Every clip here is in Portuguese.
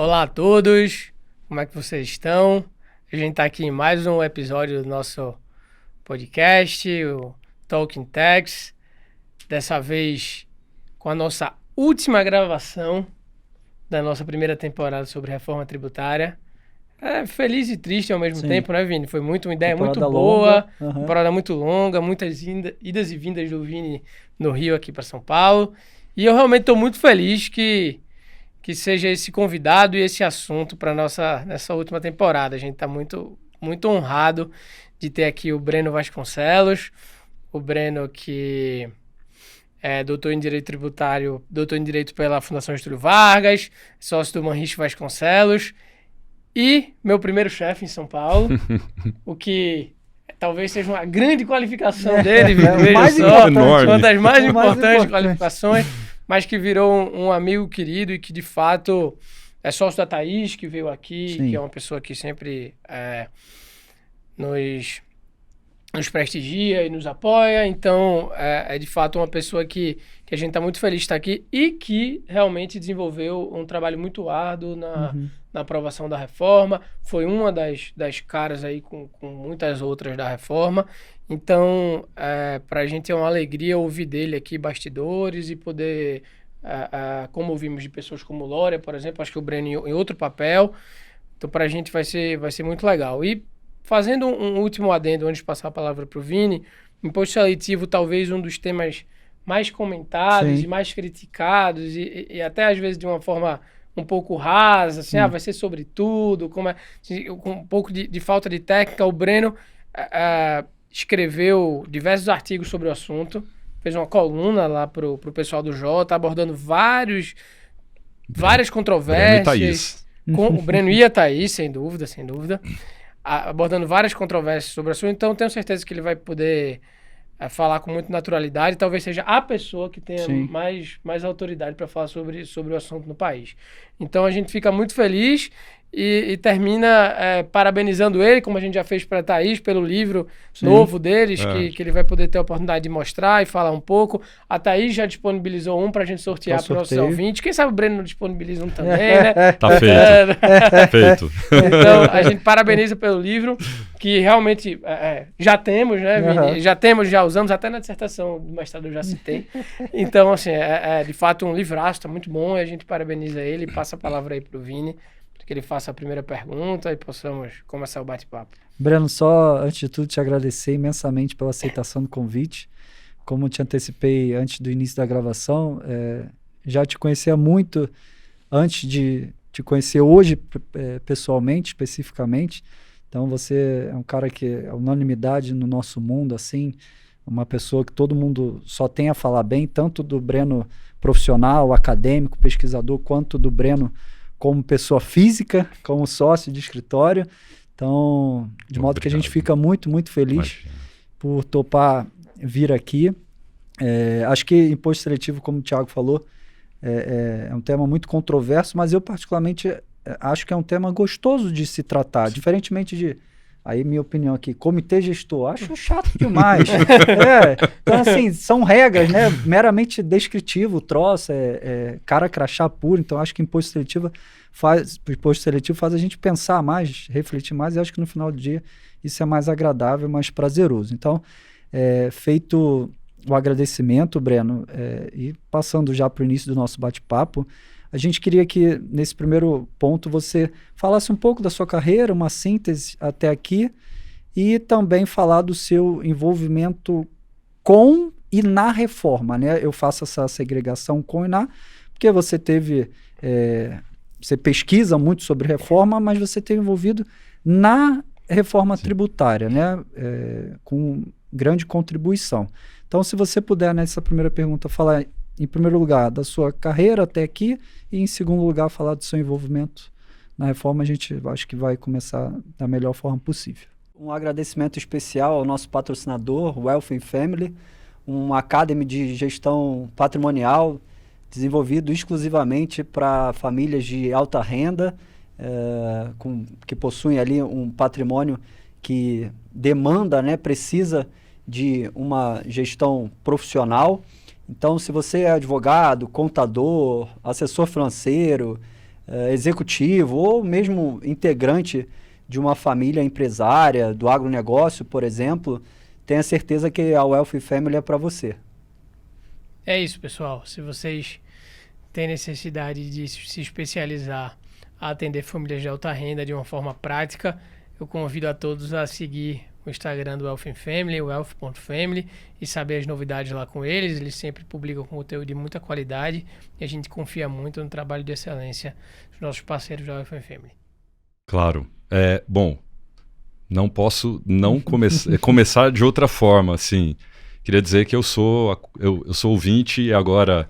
Olá a todos, como é que vocês estão? A gente está aqui em mais um episódio do nosso podcast, o Talking Tax. Dessa vez com a nossa última gravação da nossa primeira temporada sobre reforma tributária. Feliz e triste ao mesmo tempo, né, Vini? Foi uma ideia muito boa, temporada muito longa, muitas idas e vindas do Vini no Rio aqui para São Paulo. E eu realmente estou muito feliz que seja esse convidado e esse assunto para nessa última temporada. A gente está muito, muito honrado de ter aqui o Breno Vasconcelos, o Breno que é doutor em Direito Tributário, doutor em Direito pela Fundação Getúlio Vargas, sócio do Manrique Vasconcelos e meu primeiro chefe em São Paulo, o que talvez seja uma grande qualificação dele, uma das mais importantes qualificações, mas que virou um amigo querido e que, de fato, é sócio da Thaís, que veio aqui, que é uma pessoa que sempre nos prestigia e nos apoia. Então, é de fato uma pessoa que a gente está muito feliz de estar aqui e que realmente desenvolveu um trabalho muito árduo na aprovação da reforma. Foi uma das caras aí com muitas outras da reforma. Então, para a gente é uma alegria ouvir dele aqui bastidores e poder, como ouvimos de pessoas como Lória, por exemplo, acho que o Breno em outro papel. Então, para a gente vai ser muito legal. E fazendo um último adendo, antes de passar a palavra para o Vini, imposto seletivo talvez um dos temas mais comentados e mais criticados e até às vezes de uma forma um pouco rasa, assim, vai ser sobre tudo, com um pouco de falta de técnica. O Breno escreveu diversos artigos sobre o assunto, fez uma coluna lá pro pessoal do Jota, abordando várias controvérsias. O Breno e a Thaís, sem dúvida, abordando várias controvérsias sobre o assunto. Então, tenho certeza que ele vai poder falar com muita naturalidade. Talvez seja a pessoa que tenha mais autoridade para falar sobre o assunto no país. Então, a gente fica muito feliz e termina parabenizando ele, como a gente já fez para a Thaís, pelo livro novo deles, que ele vai poder ter a oportunidade de mostrar e falar um pouco. A Thaís já disponibilizou um para a gente sortear para os nossos ouvintes. Quem sabe o Breno não disponibiliza um também, né? Tá feito. Então, a gente parabeniza pelo livro, que realmente já temos, né, Vini? Já usamos, até na dissertação do mestrado eu já citei. Então, assim, de fato um livraço, tá muito bom, e a gente parabeniza ele e passa a palavra aí pro Vini, que ele faça a primeira pergunta e possamos começar o bate-papo. Breno, só antes de tudo te agradecer imensamente pela aceitação do convite. Como eu te antecipei antes do início da gravação, já te conhecia muito antes de te conhecer hoje pessoalmente, especificamente. Então você é um cara que é unanimidade no nosso mundo, assim, uma pessoa que todo mundo só tem a falar bem, tanto do Breno profissional, acadêmico, pesquisador, quanto do Breno como pessoa física, como sócio de escritório. Então, de modo que a gente fica muito, muito feliz por topar vir aqui. Acho que imposto seletivo, como o Thiago falou, é um tema muito controverso, mas eu particularmente acho que é um tema gostoso de se tratar, diferentemente de, aí minha opinião aqui, comitê gestor, acho chato demais. Então, assim, são regras, né, meramente descritivo, o troço, cara crachá puro. Então acho que imposto seletivo faz a gente pensar mais, refletir mais, e acho que no final do dia isso é mais agradável, mais prazeroso. Então, feito o agradecimento, Breno, e passando já para o início do nosso bate-papo, a gente queria que, nesse primeiro ponto, você falasse um pouco da sua carreira, uma síntese até aqui, e também falar do seu envolvimento com e na reforma, né? Eu faço essa segregação com e na, porque você teve... você pesquisa muito sobre reforma, mas você esteve envolvido na reforma tributária, né? Com grande contribuição. Então, se você puder, nessa primeira pergunta, falar, em primeiro lugar, da sua carreira até aqui, e em segundo lugar, falar do seu envolvimento na reforma, a gente acho que vai começar da melhor forma possível. Um agradecimento especial ao nosso patrocinador, Wealth & Family, uma academy de gestão patrimonial desenvolvido exclusivamente para famílias de alta renda, que possuem ali um patrimônio que demanda, né, precisa de uma gestão profissional. Então, se você é advogado, contador, assessor financeiro, executivo ou mesmo integrante de uma família empresária, do agronegócio, por exemplo, tenha certeza que a Wealth Family é para você. É isso, pessoal. Se vocês têm necessidade de se especializar a atender famílias de alta renda de uma forma prática, eu convido a todos a seguir o Instagram do Wealth Family, wealth.family, e saber as novidades lá com eles. Eles sempre publicam conteúdo de muita qualidade e a gente confia muito no trabalho de excelência dos nossos parceiros da Wealth Family. Claro. Bom, não posso não começar de outra forma, assim. Queria dizer que eu sou ouvinte e agora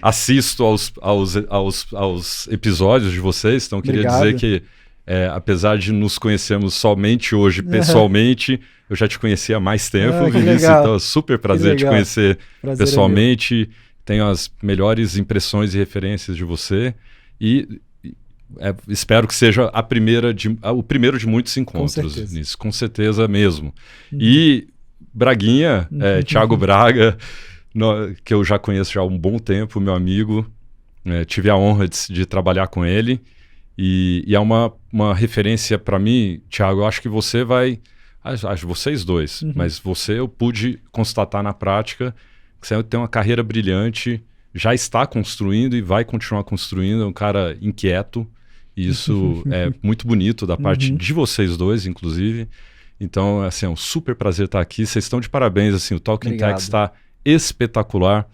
assisto aos episódios de vocês, então queria dizer que apesar de nos conhecermos somente hoje pessoalmente, eu já te conhecia há mais tempo, Vinícius, então é super prazer te conhecer pessoalmente, tenho as melhores impressões e referências de você e espero que seja o primeiro de muitos encontros nisso, com certeza mesmo. E Braguinha, Thiago Braga, que eu já conheço já há um bom tempo, meu amigo, tive a honra de trabalhar com ele. E é uma referência para mim, Thiago, eu acho que você acho vocês dois, mas eu pude constatar na prática que você tem uma carreira brilhante, já está construindo e vai continuar construindo, é um cara inquieto, e isso é muito bonito da parte de vocês dois, inclusive. Então, assim, é um super prazer estar aqui, vocês estão de parabéns, assim, o Talking Tech está espetacular.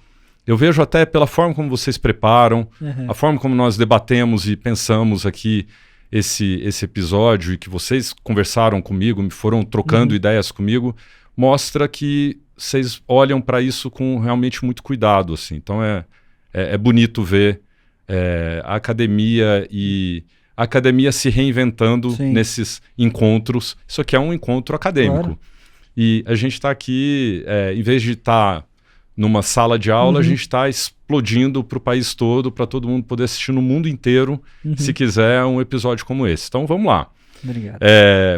Eu vejo até pela forma como vocês preparam, a forma como nós debatemos e pensamos aqui esse episódio e que vocês conversaram comigo, me foram trocando ideias comigo, mostra que vocês olham para isso com realmente muito cuidado, assim. Então é bonito ver a academia se reinventando nesses encontros. Isso aqui é um encontro acadêmico. Claro. E a gente está aqui, em vez de estar numa sala de aula, a gente está explodindo para o país todo, para todo mundo poder assistir no mundo inteiro, se quiser um episódio como esse. Então, vamos lá. Obrigado.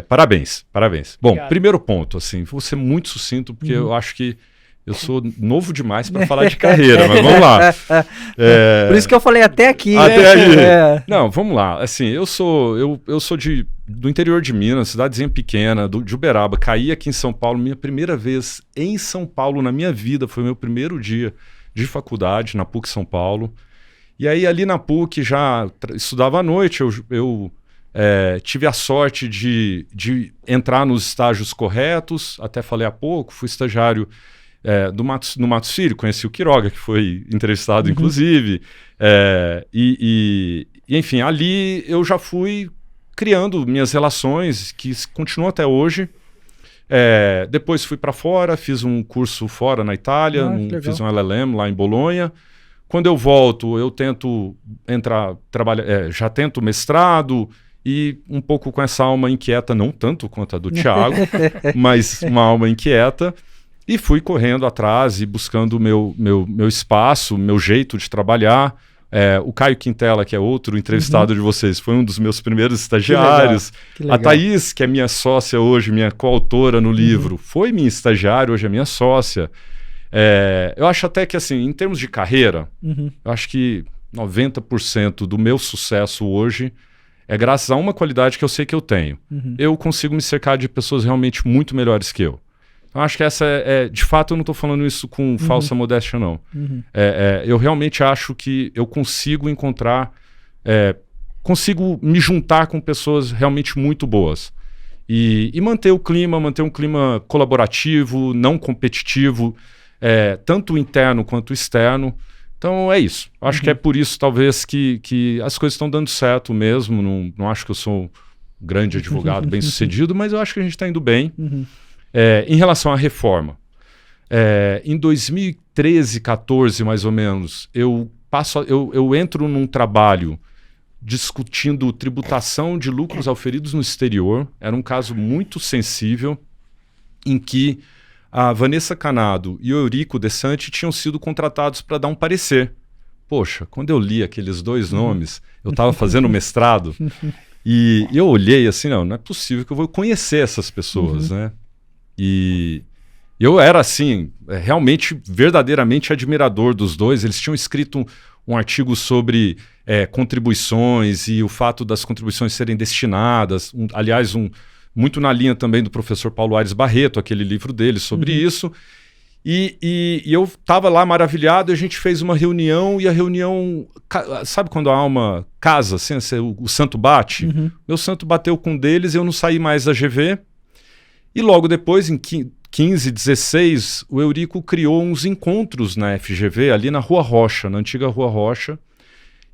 Parabéns. Bom, Obrigado. Primeiro ponto, assim, vou ser muito sucinto, porque eu acho que eu sou novo demais para falar de carreira, mas vamos lá. Por isso que eu falei até aqui. Até aí. Não, vamos lá. Assim, eu sou do interior de Minas, cidadezinha pequena, de Uberaba. Caí aqui em São Paulo, minha primeira vez em São Paulo na minha vida, foi meu primeiro dia de faculdade na PUC São Paulo. E aí ali na PUC já estudava à noite, eu tive a sorte de entrar nos estágios corretos, até falei há pouco, fui estagiário no Matos Filho, conheci o Quiroga, que foi entrevistado, inclusive. Enfim, ali eu já fui criando minhas relações, que continuam até hoje. Depois fui para fora, fiz um curso fora na Itália, fiz um LLM lá em Bolonha. Quando eu volto, eu tento já tento mestrado, e um pouco com essa alma inquieta, não tanto quanto a do Thiago, mas uma alma inquieta. E fui correndo atrás e buscando o meu espaço, meu jeito de trabalhar. O Caio Quintela, que é outro entrevistado de vocês, foi um dos meus primeiros estagiários. Que legal. A Thaís, que é minha sócia hoje, minha coautora no livro, foi minha estagiária, hoje é minha sócia. Eu acho até que, assim, em termos de carreira, eu acho que 90% do meu sucesso hoje é graças a uma qualidade que eu sei que eu tenho. Eu consigo me cercar de pessoas realmente muito melhores que eu. Eu acho que essa de fato, eu não estou falando isso com falsa modéstia, não. Eu realmente acho que eu consigo encontrar, consigo me juntar com pessoas realmente muito boas. E manter um clima colaborativo, não competitivo, tanto interno quanto externo. Então é isso. Acho que é por isso, talvez, que as coisas estão dando certo mesmo. Não acho que eu sou um grande advogado bem sucedido, mas eu acho que a gente está indo bem. Em relação à reforma, em 2013, 14 mais ou menos, eu entro num trabalho discutindo tributação de lucros auferidos no exterior. Era um caso muito sensível, em que a Vanessa Canado e o Eurico Dessanti tinham sido contratados para dar um parecer. Poxa, quando eu li aqueles dois nomes, eu estava fazendo mestrado, e eu olhei assim, não é possível que eu vou conhecer essas pessoas, né? E eu era, assim, realmente, verdadeiramente admirador dos dois. Eles tinham escrito um artigo sobre contribuições e o fato das contribuições serem destinadas, aliás, muito na linha também do professor Paulo Aires Barreto, aquele livro dele sobre isso. E eu estava lá maravilhado, e a gente fez uma reunião, e a reunião, sabe quando a alma casa, assim, o santo bate? Meu santo bateu com um deles, eu não saí mais da GV, e logo depois, em 15, 16, o Eurico criou uns encontros na FGV, ali na Rua Rocha, na antiga Rua Rocha,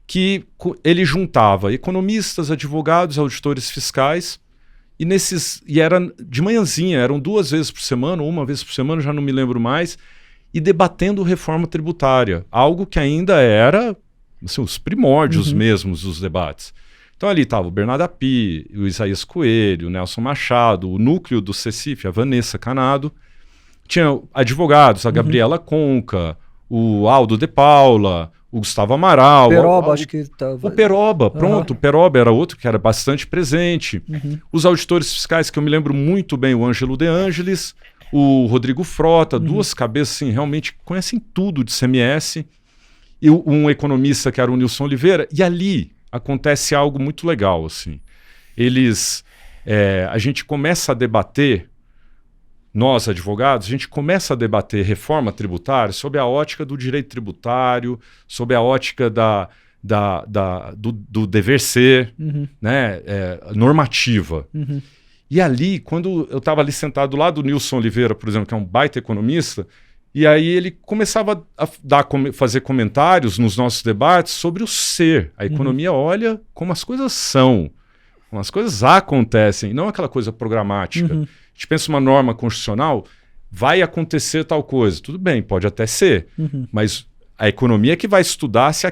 que ele juntava economistas, advogados, auditores fiscais, e era de manhãzinha, eram 2 vezes por semana, ou 1 vez por semana, já não me lembro mais, e debatendo reforma tributária, algo que ainda era assim, os primórdios mesmos dos debates. Então ali estava o Bernardo Api, o Isaías Coelho, o Nelson Machado, o núcleo do CECIF, a Vanessa Canado, tinha advogados, a Gabriela Conca, o Aldo de Paula, o Gustavo Amaral. Peroba, acho que tava... O Peroba, pronto, o Peroba era outro que era bastante presente. Os auditores fiscais, que eu me lembro muito bem, o Ângelo De Angelis, o Rodrigo Frota, 2 cabeças assim, realmente conhecem tudo de CMS, e um economista que era o Nilson Oliveira, e ali acontece algo muito legal, assim. A gente começa a debater, nós advogados, a gente começa a debater reforma tributária sob a ótica do direito tributário, sob a ótica do dever ser, né, normativa. E ali, quando eu estava ali sentado do lado do Nilson Oliveira, por exemplo, que é um baita economista, e aí ele começava a fazer comentários nos nossos debates sobre o ser. A economia olha como as coisas são, como as coisas acontecem, não aquela coisa programática. A gente pensa uma norma constitucional, vai acontecer tal coisa. Tudo bem, pode até ser, mas a economia é que vai estudar se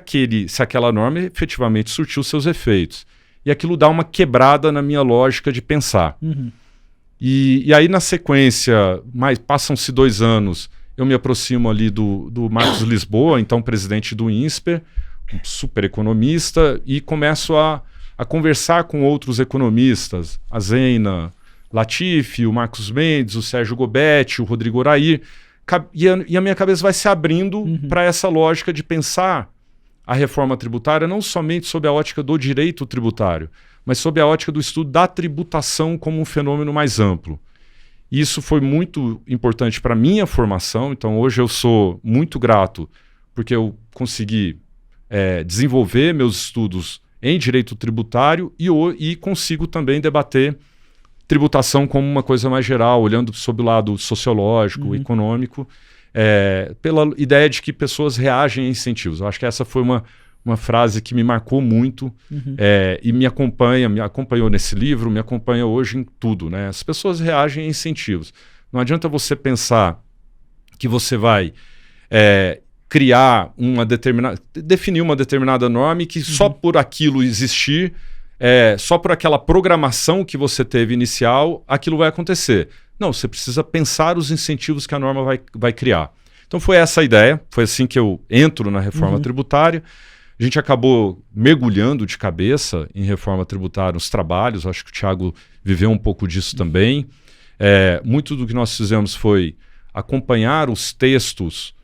aquela norma efetivamente surtiu seus efeitos. E aquilo dá uma quebrada na minha lógica de pensar. E aí, na sequência, passam-se 2 anos, eu me aproximo ali do Marcos Lisboa, então presidente do INSPER, um super economista, e começo a conversar com outros economistas, a Zeina Latifi, o Marcos Mendes, o Sérgio Gobetti, o Rodrigo Orair, e a minha cabeça vai se abrindo para essa lógica de pensar a reforma tributária não somente sob a ótica do direito tributário, mas sob a ótica do estudo da tributação como um fenômeno mais amplo. Isso foi muito importante para a minha formação, então hoje eu sou muito grato porque eu consegui desenvolver meus estudos em direito tributário e consigo também debater tributação como uma coisa mais geral, olhando sob o lado sociológico, econômico, pela ideia de que pessoas reagem a incentivos. Eu acho que essa foi uma frase que me marcou muito e me acompanhou nesse livro, me acompanha hoje em tudo, né? As pessoas reagem a incentivos. Não adianta você pensar que você vai definir uma determinada norma e que só por aquilo existir, só por aquela programação que você teve inicial, aquilo vai acontecer. Não, você precisa pensar os incentivos que a norma vai criar. Então foi essa a ideia, foi assim que eu entro na reforma tributária. A gente acabou mergulhando de cabeça em reforma tributária, nos trabalhos, acho que o Thiago viveu um pouco disso também. Muito do que nós fizemos foi acompanhar os textos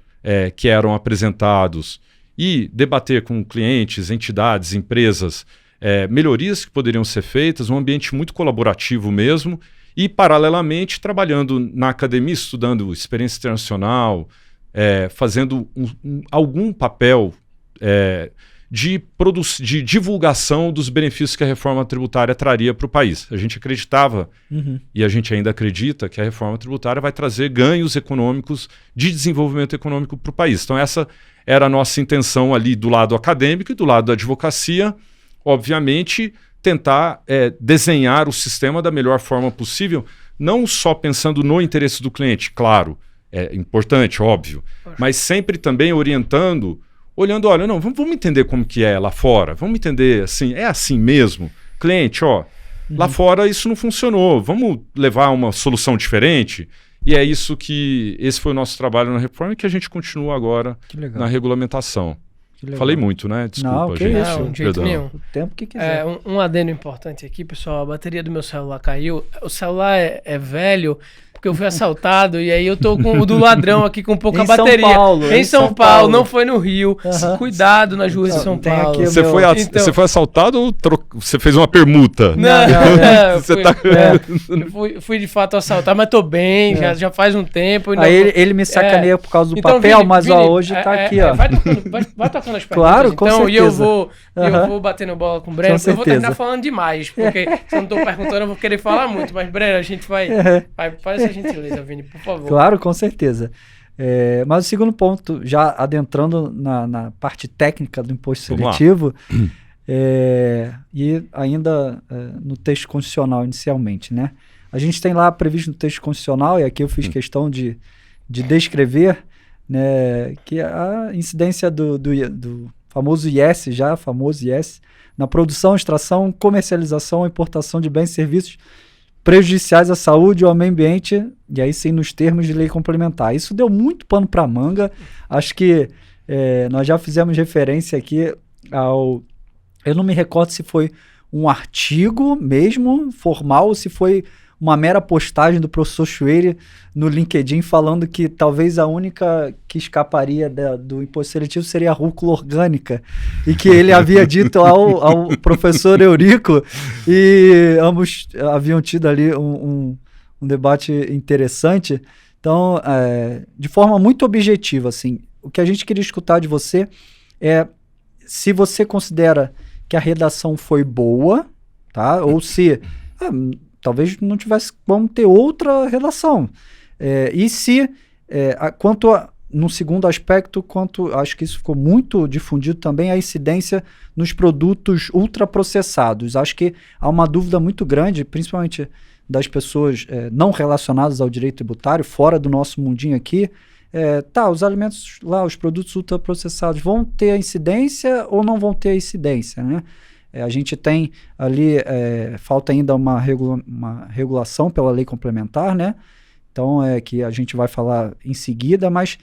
que eram apresentados e debater com clientes, entidades, empresas, melhorias que poderiam ser feitas, um ambiente muito colaborativo mesmo, e paralelamente trabalhando na academia, estudando experiência internacional, fazendo algum papel de divulgação dos benefícios que a reforma tributária traria para o país. A gente acreditava, e a gente ainda acredita, que a reforma tributária vai trazer ganhos econômicos de desenvolvimento econômico para o país. Então essa era a nossa intenção ali do lado acadêmico e do lado da advocacia, obviamente tentar desenhar o sistema da melhor forma possível, não só pensando no interesse do cliente, claro, é importante, óbvio, mas sempre também olhando, olha, não, vamos entender como que é lá fora, vamos entender assim, é assim mesmo? Cliente, lá fora isso não funcionou, vamos levar uma solução diferente? E é isso esse foi o nosso trabalho na reforma e que a gente continua agora na regulamentação. Falei muito, né? Desculpa, não, gente. Não, de jeito nenhum. O tempo que quiser. Um adendo importante aqui, pessoal. A bateria do meu celular caiu. O celular é velho, porque eu fui assaltado e aí eu tô com o do ladrão aqui com pouca Em bateria. São Paulo, em São Paulo, não foi no Rio. Cuidado nas ruas de São Tem Paulo. aqui o Você, meu- foi você foi assaltado ou você fez uma permuta? Não, Você fui, tá- eu fui de fato assaltado, mas tô bem, já faz um tempo. Aí ele me sacaneia por causa do Então, papel, Vini, mas Vini, hoje tá aqui, ó. Vai tocando as perguntas. Claro, com então, certeza. E eu vou batendo bola com o Breno, Com porque eu vou certeza. terminar falando demais, porque se eu não tô perguntando, eu vou querer falar muito. Mas, Breno, a gente vai faz essa gentileza, Vini, por favor. Claro, com certeza. Mas o segundo ponto, já adentrando na parte técnica do imposto Vamos lá. seletivo, e ainda no texto constitucional inicialmente, né? A gente tem lá previsto no texto constitucional, e aqui eu fiz questão de descrever, né, que a incidência do famoso IS, famoso IS, na produção, extração, comercialização, importação de bens e serviços prejudiciais à saúde ou ao meio ambiente, e aí sim nos termos de lei complementar. Isso deu muito pano para manga. Acho que nós já fizemos referência aqui ao... Eu não me recordo se foi um artigo mesmo, formal, ou se foi uma mera postagem do professor Schweire no LinkedIn falando que talvez a única que escaparia do imposto seletivo seria a rúcula orgânica, e que ele havia dito ao professor Eurico, e ambos haviam tido ali um debate interessante. Então, de forma muito objetiva, assim, o que a gente queria escutar de você é se você considera que a redação foi boa, tá? Ou se talvez não tivesse como ter outra redação. E se, no segundo aspecto, acho que isso ficou muito difundido também, a incidência nos produtos ultraprocessados. Acho que há uma dúvida muito grande, principalmente das pessoas não relacionadas ao direito tributário, fora do nosso mundinho aqui. Os alimentos lá, os produtos ultraprocessados, vão ter a incidência ou não vão ter a incidência, né? A gente tem ali, falta ainda uma regulação pela lei complementar, né? Então, que a gente vai falar em seguida, mas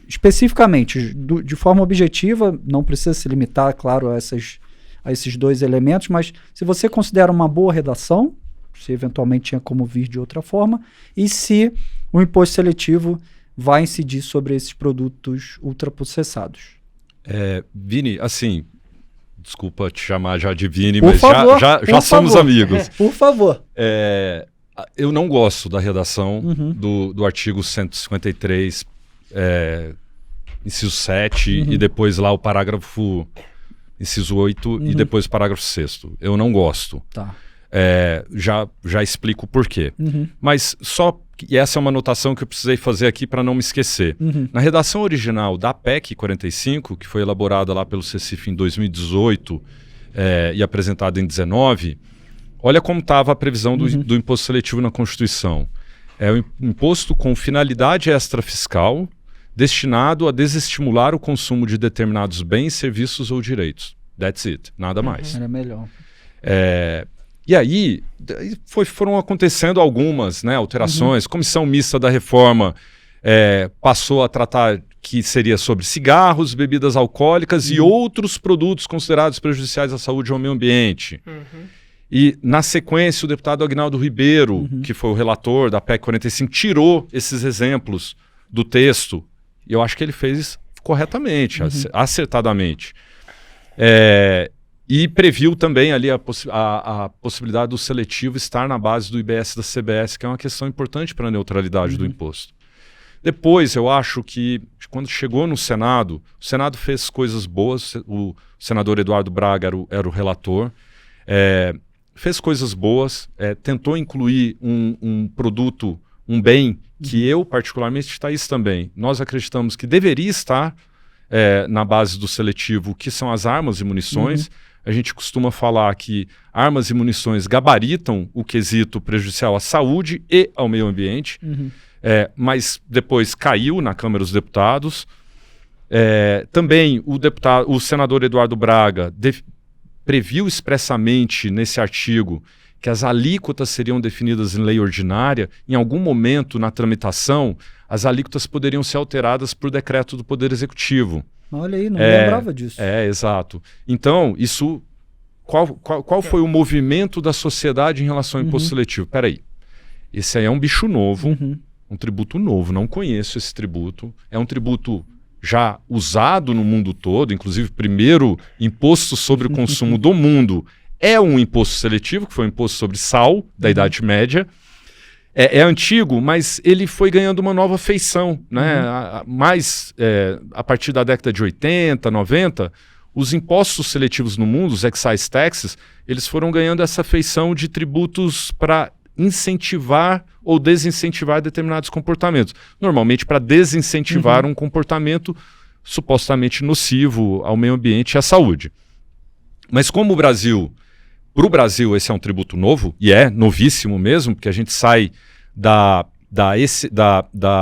especificamente, de forma objetiva, não precisa se limitar, claro, a esses dois elementos, mas se você considera uma boa redação, se eventualmente tinha como vir de outra forma, e se o imposto seletivo vai incidir sobre esses produtos ultraprocessados. Vini, assim... Desculpa te chamar já de Vini, Por mas favor, já somos amigos. Por favor. Eu não gosto da redação do artigo 153, inciso 7, e depois lá o parágrafo, inciso 8, e depois o parágrafo 6º. Eu não gosto. Tá. Já explico o porquê. Mas e essa é uma anotação que eu precisei fazer aqui para não me esquecer. Na redação original da PEC 45, que foi elaborada lá pelo CECIF em 2018 e apresentada em 2019, olha como estava a previsão do imposto seletivo na Constituição. É o imposto com finalidade extrafiscal destinado a desestimular o consumo de determinados bens, serviços ou direitos. That's it. Nada mais. Era melhor. E aí foram acontecendo algumas alterações. Comissão Mista da Reforma passou a tratar que seria sobre cigarros, bebidas alcoólicas e outros produtos considerados prejudiciais à saúde ou ao meio ambiente. E, na sequência, o deputado Aguinaldo Ribeiro, que foi o relator da PEC 45, tirou esses exemplos do texto. E eu acho que ele fez corretamente, acertadamente. E previu também ali a possibilidade do seletivo estar na base do IBS da CBS, que é uma questão importante para a neutralidade do imposto. Depois, eu acho que, quando chegou no Senado, o Senado fez coisas boas, o senador Eduardo Braga era o relator, fez coisas boas, tentou incluir um produto, um bem, que eu, particularmente, Thaís também, nós acreditamos que deveria estar na base do seletivo, que são as armas e munições. A gente costuma falar que armas e munições gabaritam o quesito prejudicial à saúde e ao meio ambiente, mas depois caiu na Câmara dos Deputados. Também o senador Eduardo Braga previu expressamente nesse artigo que as alíquotas seriam definidas em lei ordinária. Em algum momento na tramitação, as alíquotas poderiam ser alteradas por decreto do Poder Executivo. Olha aí, não lembrava disso. Exato. Então, isso... Qual foi o movimento da sociedade em relação ao imposto seletivo? Peraí. Esse aí é um bicho novo, um tributo novo, não conheço esse tributo. É um tributo já usado no mundo todo, inclusive o primeiro imposto sobre o consumo do mundo é um imposto seletivo, que foi um imposto sobre sal da Idade Média. É antigo, mas ele foi ganhando uma nova feição, né? A partir da década de 80, 90, os impostos seletivos no mundo, os excise taxes, eles foram ganhando essa feição de tributos para incentivar ou desincentivar determinados comportamentos. Normalmente para desincentivar um comportamento supostamente nocivo ao meio ambiente e à saúde. Mas como para o Brasil esse é um tributo novo, e é novíssimo mesmo, porque a gente sai da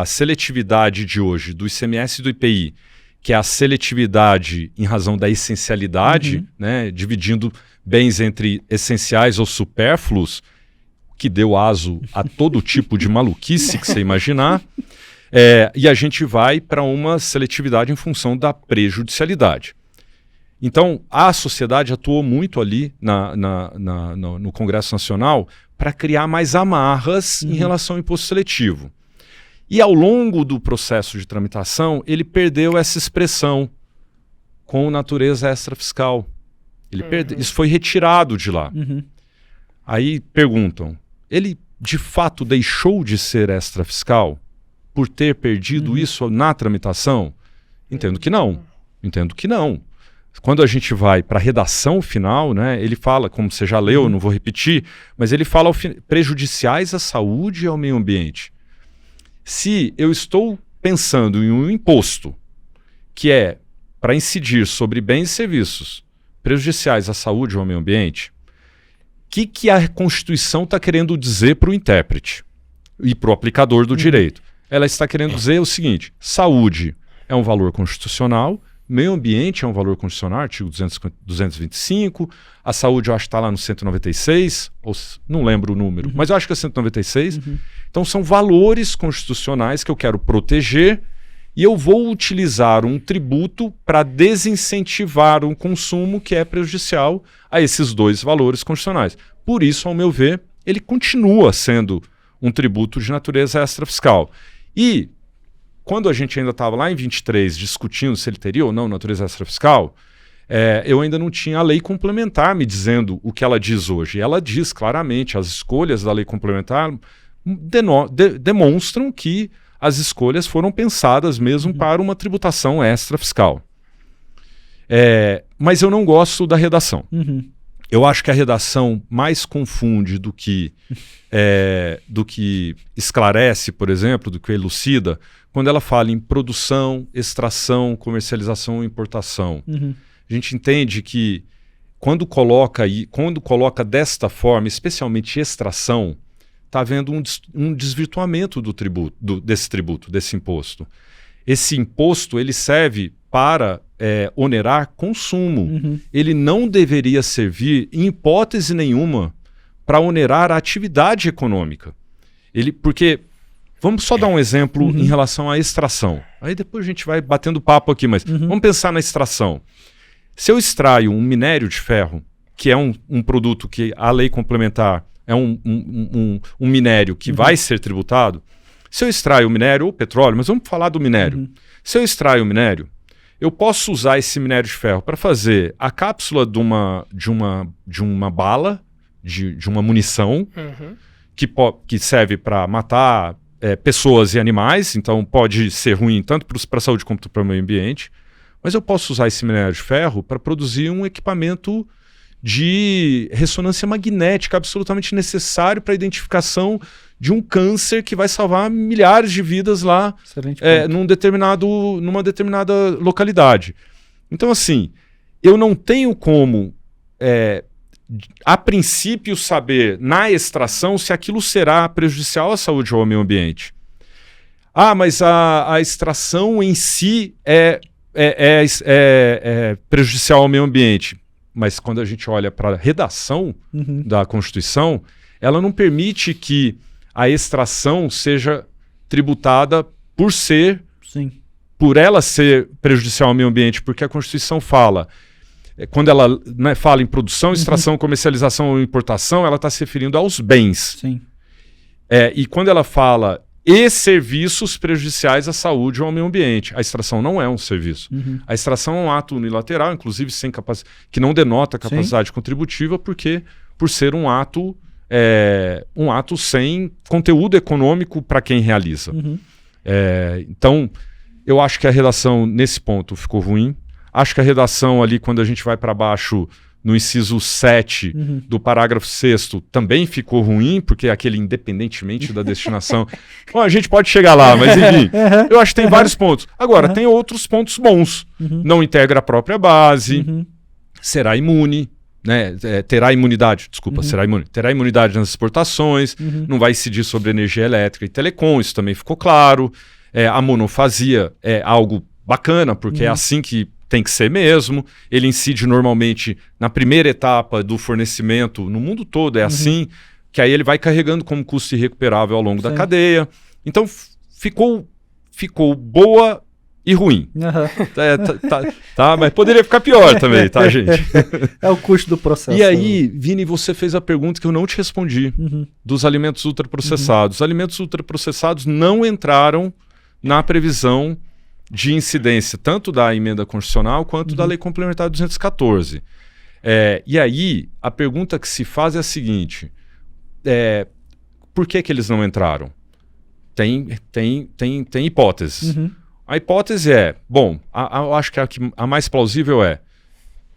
seletividade de hoje, do ICMS e do IPI, que é a seletividade em razão da essencialidade, né, dividindo bens entre essenciais ou supérfluos, que deu aso a todo tipo de maluquice que você imaginar, e a gente vai para uma seletividade em função da prejudicialidade. Então, a sociedade atuou muito ali no Congresso Nacional para criar mais amarras em relação ao imposto seletivo. E ao longo do processo de tramitação, ele perdeu essa expressão com natureza extrafiscal. Isso foi retirado de lá. Aí perguntam, ele de fato deixou de ser extrafiscal por ter perdido isso na tramitação? Entendo que não. Quando a gente vai para a redação final, né, ele fala, como você já leu, não vou repetir, mas ele fala prejudiciais à saúde e ao meio ambiente. Se eu estou pensando em um imposto que é para incidir sobre bens e serviços prejudiciais à saúde ou ao meio ambiente, o que a Constituição está querendo dizer para o intérprete e para o aplicador do direito? Ela está querendo dizer o seguinte: saúde é um valor constitucional, meio ambiente é um valor constitucional, artigo 225, a saúde eu acho que está lá no 196, ou não lembro o número, mas eu acho que é 196. Então são valores constitucionais que eu quero proteger e eu vou utilizar um tributo para desincentivar um consumo que é prejudicial a esses dois valores constitucionais. Por isso, ao meu ver, ele continua sendo um tributo de natureza extrafiscal. E quando a gente ainda estava lá em 23 discutindo se ele teria ou não natureza extrafiscal, eu ainda não tinha a lei complementar me dizendo o que ela diz hoje. E ela diz claramente, as escolhas da lei complementar demonstram que as escolhas foram pensadas mesmo para uma tributação extrafiscal. Mas eu não gosto da redação. Eu acho que a redação mais confunde do que esclarece, por exemplo, do que elucida, quando ela fala em produção, extração, comercialização e importação. A gente entende que quando coloca desta forma, especialmente extração, está havendo um desvirtuamento desse tributo, desse imposto. Esse imposto ele serve para onerar consumo. Ele não deveria servir, em hipótese nenhuma, para onerar a atividade econômica. Porque, vamos só dar um exemplo em relação à extração. Aí depois a gente vai batendo papo aqui, mas vamos pensar na extração. Se eu extraio um minério de ferro, que é um produto que a lei complementar é um minério que vai ser tributado, se eu extraio o minério ou petróleo, mas vamos falar do minério. Se eu extraio o minério, eu posso usar esse minério de ferro para fazer a cápsula de uma bala, de uma munição, que serve para matar pessoas e animais, então pode ser ruim tanto para a saúde quanto para o meio ambiente. Mas eu posso usar esse minério de ferro para produzir um equipamento de ressonância magnética absolutamente necessário para a identificação de um câncer que vai salvar milhares de vidas lá numa determinada localidade. Então, assim, eu não tenho como, a princípio, saber na extração se aquilo será prejudicial à saúde ou ao meio ambiente. Mas a extração em si é prejudicial ao meio ambiente. Mas quando a gente olha para a redação da Constituição, ela não permite que a extração seja tributada por ela ser prejudicial ao meio ambiente, porque a Constituição fala, quando ela fala em produção, extração, comercialização ou importação, ela está se referindo aos bens. E quando ela fala e serviços prejudiciais à saúde ou ao meio ambiente, a extração não é um serviço. A extração é um ato unilateral, inclusive que não denota capacidade contributiva, porque por ser um ato sem conteúdo econômico para quem realiza. Então, eu acho que a redação nesse ponto ficou ruim. Acho que a redação ali, quando a gente vai para baixo, no inciso 7 do parágrafo 6º, também ficou ruim, porque aquele independentemente da destinação... Bom, a gente pode chegar lá, mas enfim, eu acho que tem vários pontos. Agora, tem outros pontos bons. Não integra a própria base, será imune, né? Terá imunidade, desculpa, terá imunidade nas exportações, não vai incidir sobre energia elétrica e telecom, isso também ficou claro. A monofasia é algo bacana, porque é assim que tem que ser mesmo. Ele incide normalmente na primeira etapa do fornecimento, no mundo todo é assim, que aí ele vai carregando como custo irrecuperável ao longo da cadeia. Então ficou boa e ruim. Mas poderia ficar pior também, tá, gente? É o custo do processo. E aí, Vini, você fez a pergunta que eu não te respondi, dos alimentos ultraprocessados. Os alimentos ultraprocessados não entraram na previsão de incidência tanto da emenda constitucional quanto da Lei Complementar 214. E aí, a pergunta que se faz é a seguinte, por que eles não entraram? Tem hipóteses. A hipótese eu acho que a mais plausível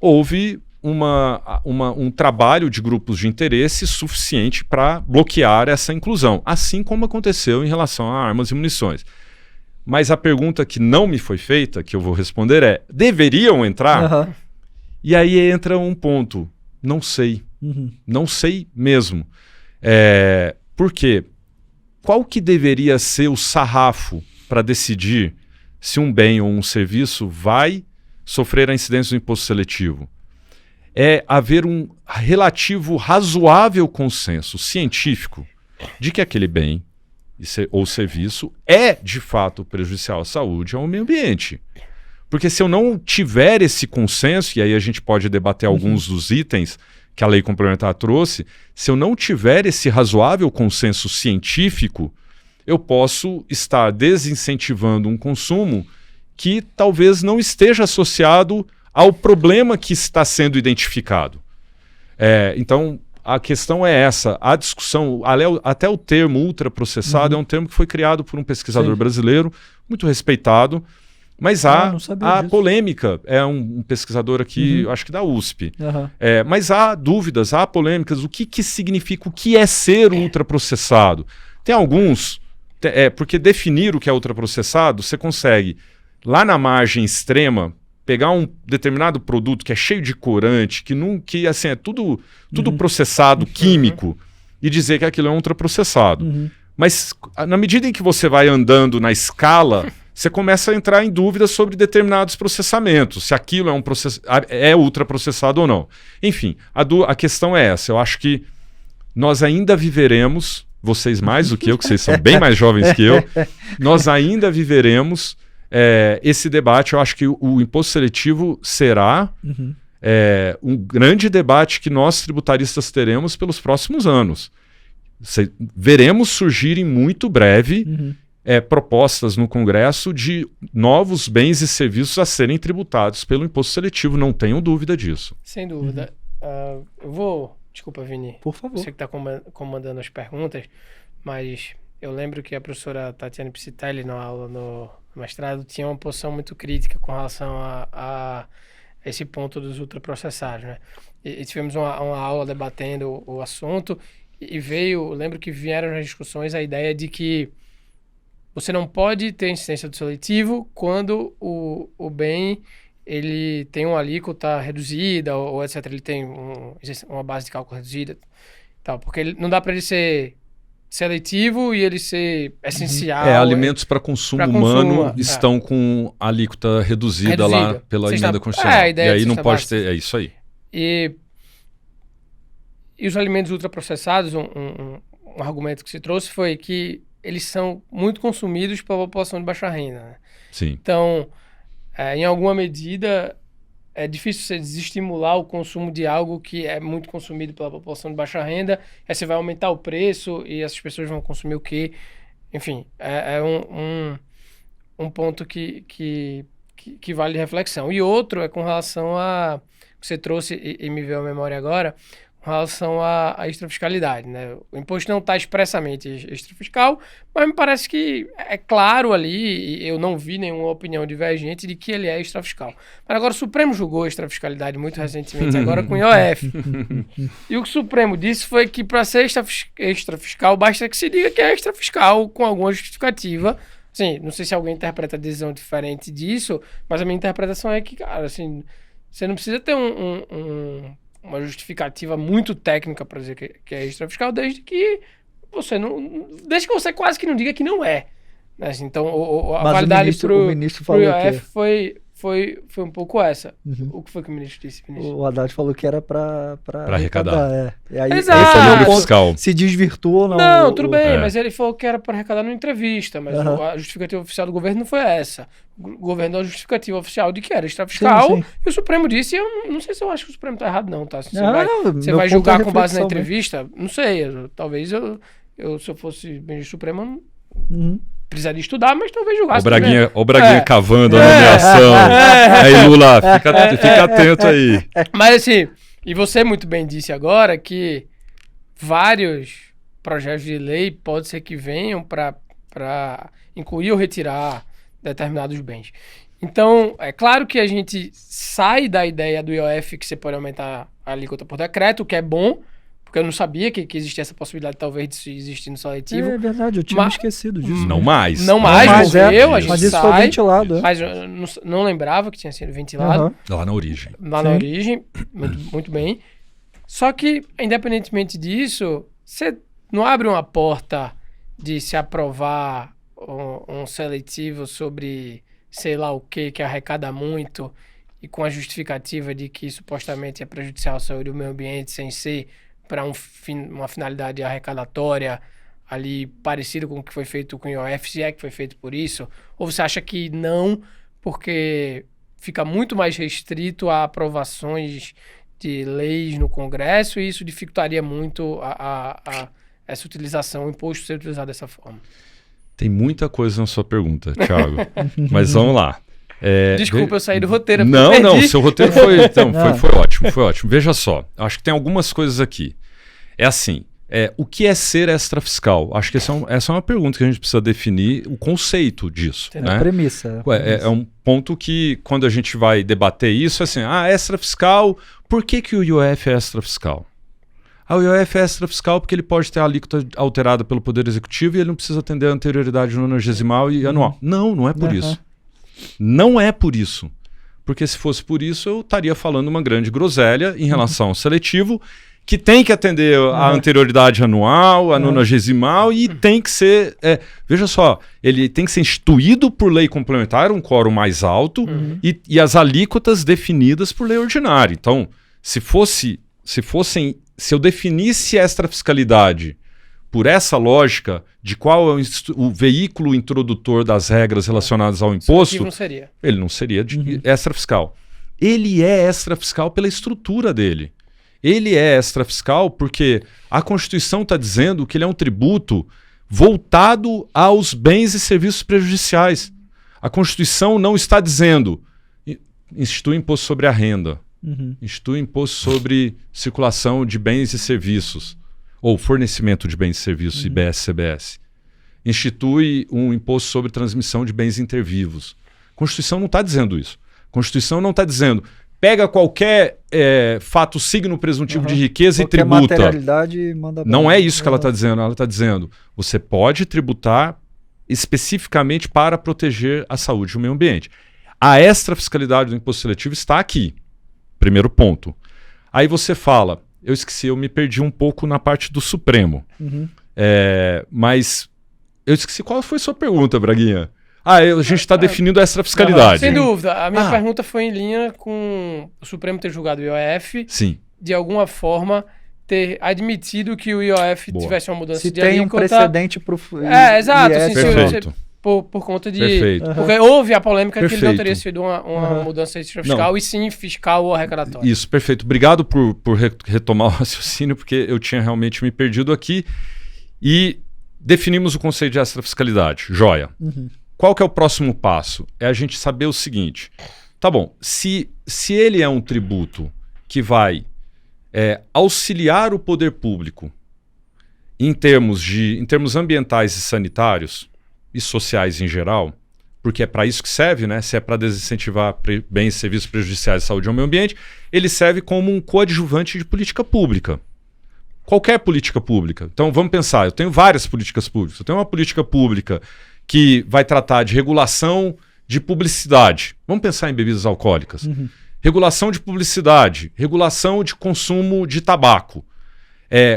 houve um trabalho de grupos de interesse suficiente para bloquear essa inclusão, assim como aconteceu em relação a armas e munições. Mas a pergunta que não me foi feita, que eu vou responder deveriam entrar? E aí entra um ponto, não sei. Não sei mesmo. Por quê? Qual que deveria ser o sarrafo para decidir se um bem ou um serviço vai sofrer a incidência do imposto seletivo? É haver um relativo razoável consenso científico de que aquele bem ou serviço é, de fato, prejudicial à saúde e ao meio ambiente. Porque se eu não tiver esse consenso, e aí a gente pode debater alguns dos itens que a lei complementar trouxe, se eu não tiver esse razoável consenso científico, eu posso estar desincentivando um consumo que talvez não esteja associado ao problema que está sendo identificado. Então, a questão é essa, a discussão, até o termo ultraprocessado é um termo que foi criado por um pesquisador brasileiro, muito respeitado, mas há polêmica, é um pesquisador aqui, acho que da USP, mas há dúvidas, há polêmicas, o que significa, o que é ser ultraprocessado? Tem alguns, porque definir o que é ultraprocessado, você consegue, lá na margem extrema, pegar um determinado produto que é cheio de corante, que assim, é tudo processado, químico, e dizer que aquilo é ultraprocessado. Mas na medida em que você vai andando na escala, você começa a entrar em dúvidas sobre determinados processamentos, se aquilo é ultraprocessado ou não. Enfim, a questão é essa. Eu acho que nós ainda viveremos, vocês mais do que eu, que vocês são bem mais jovens que eu, nós ainda viveremos esse debate. Eu acho que o imposto seletivo será um grande debate que nós tributaristas teremos pelos próximos anos. Veremos surgir em muito breve propostas no Congresso de novos bens e serviços a serem tributados pelo imposto seletivo, não tenho dúvida disso. Sem dúvida. Eu vou... Desculpa, Vini. Por favor. Você que está comandando as perguntas, mas eu lembro que a professora Tatiana Piscitelli, na aula no mestrado, tinha uma posição muito crítica com relação a esse ponto dos ultraprocessados, né? E tivemos uma aula debatendo o assunto e eu lembro que vieram nas discussões a ideia de que você não pode ter incidência do seletivo quando o bem ele tem uma alíquota reduzida ou etc. Ele tem uma base de cálculo reduzida, tal, porque não dá para ele ser seletivo e ele ser essencial. Alimentos para consumo humano estão com alíquota reduzida lá pela emenda constitucional. E aí não pode ter... É isso aí. E os alimentos ultraprocessados, um argumento que se trouxe foi que eles são muito consumidos pela população de baixa renda, né? Sim. Então, em alguma medida, é difícil você desestimular o consumo de algo que é muito consumido pela população de baixa renda, aí você vai aumentar o preço e essas pessoas vão consumir o quê? Enfim, é um ponto que vale de reflexão. E outro é com relação a... Você trouxe e me veio à memória agora, com relação à extrafiscalidade, né? O imposto não está expressamente extrafiscal, mas me parece que é claro ali, e eu não vi nenhuma opinião divergente de que ele é extrafiscal. Mas agora o Supremo julgou a extrafiscalidade muito recentemente, agora com o IOF. E o que o Supremo disse foi que para ser extrafiscal, basta que se diga que é extrafiscal com alguma justificativa. Assim, não sei se alguém interpreta a decisão diferente disso, mas a minha interpretação é que, cara, assim, você não precisa ter uma justificativa muito técnica para dizer que é extrafiscal, desde que você quase que não diga que não é. Né? Assim, então, a validade pro IOF foi um pouco essa. O que foi que o ministro disse, Vinícius? O Haddad falou que era para arrecadar. E aí, Exato. Esse é fiscal. Se desvirtuou ou não? Não, tudo bem, mas ele falou que era para arrecadar numa entrevista, mas a justificativa oficial do governo não foi essa. O governo deu a justificativa oficial de que era extrafiscal, e o Supremo disse, eu não sei se eu acho que o Supremo tá errado não, tá? Você vai julgar com base na entrevista? Não sei, talvez eu se eu fosse ministro Supremo, precisaria estudar, mas talvez julgasse. O Braguinha cavando a nomeação. Aí, Lula, fica atento aí. Mas assim, e você muito bem disse agora que vários projetos de lei pode ser que venham para incluir ou retirar determinados bens. Então, é claro que a gente sai da ideia do IOF que você pode aumentar a alíquota por decreto, o que é bom, porque eu não sabia que existia essa possibilidade, talvez, de existir no seletivo. É verdade, eu tinha esquecido disso. Não mais. Não mais, morreu, a gente mas isso sai, foi ventilado. Mas eu não lembrava que tinha sido ventilado. Lá na origem. Lá na origem, muito bem. Só que, independentemente disso, você não abre uma porta de se aprovar um seletivo sobre sei lá o que arrecada muito e com a justificativa de que supostamente é prejudicial à saúde e ao meio ambiente sem ser para uma finalidade arrecadatória ali parecido com o que foi feito com o IOF, se é que foi feito por isso, ou você acha que não, porque fica muito mais restrito a aprovações de leis no Congresso e isso dificultaria muito essa utilização, o imposto ser utilizado dessa forma? Tem muita coisa na sua pergunta, Thiago, mas vamos lá. Desculpa, eu saí do roteiro. Não, seu roteiro foi ótimo. Veja só, acho que tem algumas coisas aqui. É assim, o que é ser extrafiscal? Acho que essa é uma pergunta que a gente precisa definir o conceito disso. Né? A premissa. É um ponto que, quando a gente vai debater isso, é assim, extrafiscal, por que o IOF é extrafiscal? O IOF é extrafiscal porque ele pode ter a alíquota alterada pelo Poder Executivo e ele não precisa atender a anterioridade nonagesimal e anual. Não é por isso. Não é por isso. Porque se fosse por isso, eu estaria falando uma grande groselha em relação ao seletivo, que tem que atender a anterioridade anual, a nonagesimal, e tem que ser... veja só, ele tem que ser instituído por lei complementar, um quórum mais alto, e as alíquotas definidas por lei ordinária. Então, se eu definisse extrafiscalidade por essa lógica de qual é o veículo introdutor das regras relacionadas ao imposto, ele não seria extrafiscal. Ele é extrafiscal pela estrutura dele. Ele é extrafiscal porque a Constituição está dizendo que ele é um tributo voltado aos bens e serviços prejudiciais. A Constituição não está dizendo institui imposto sobre a renda, institui imposto sobre circulação de bens e serviços, ou fornecimento de bens e serviços, IBS-CBS. Institui um imposto sobre transmissão de bens intervivos. A Constituição não está dizendo isso. A Constituição não está dizendo pega qualquer fato signo presuntivo de riqueza qualquer e tributa. Materialidade manda não é isso que ela está dizendo. Ela está dizendo você pode tributar especificamente para proteger a saúde e o meio ambiente. A extrafiscalidade do imposto seletivo está aqui. Primeiro ponto. Aí você fala, eu me perdi um pouco na parte do Supremo. Mas eu esqueci qual foi a sua pergunta, Braguinha. A gente está definindo a extrafiscalidade. Sem dúvida. A minha pergunta foi em linha com o Supremo ter julgado o IOF. Sim. De alguma forma ter admitido que o IOF tivesse uma mudança se de tem alíquota. um precedente para o exato. Assim, por conta de... Perfeito. Porque houve a polêmica que ele não Perfeito. teria sido uma mudança fiscal, e sim fiscal ou arrecadatória. Isso, perfeito. Obrigado por retomar o raciocínio, porque eu tinha realmente me perdido aqui. E definimos o conceito de extrafiscalidade. Joia. Qual que é o próximo passo? É a gente saber o seguinte. Tá bom, se ele é um tributo que vai auxiliar o poder público em termos ambientais e sanitários e sociais em geral, porque é para isso que serve, né? Se é para desincentivar bens e serviços prejudiciais à saúde e ao meio ambiente, ele serve como um coadjuvante de política pública. Qualquer política pública. Então vamos pensar, eu tenho várias políticas públicas. Eu tenho uma política pública que vai tratar de regulação de publicidade. Vamos pensar em bebidas alcoólicas. Regulação de publicidade, regulação de consumo de tabaco.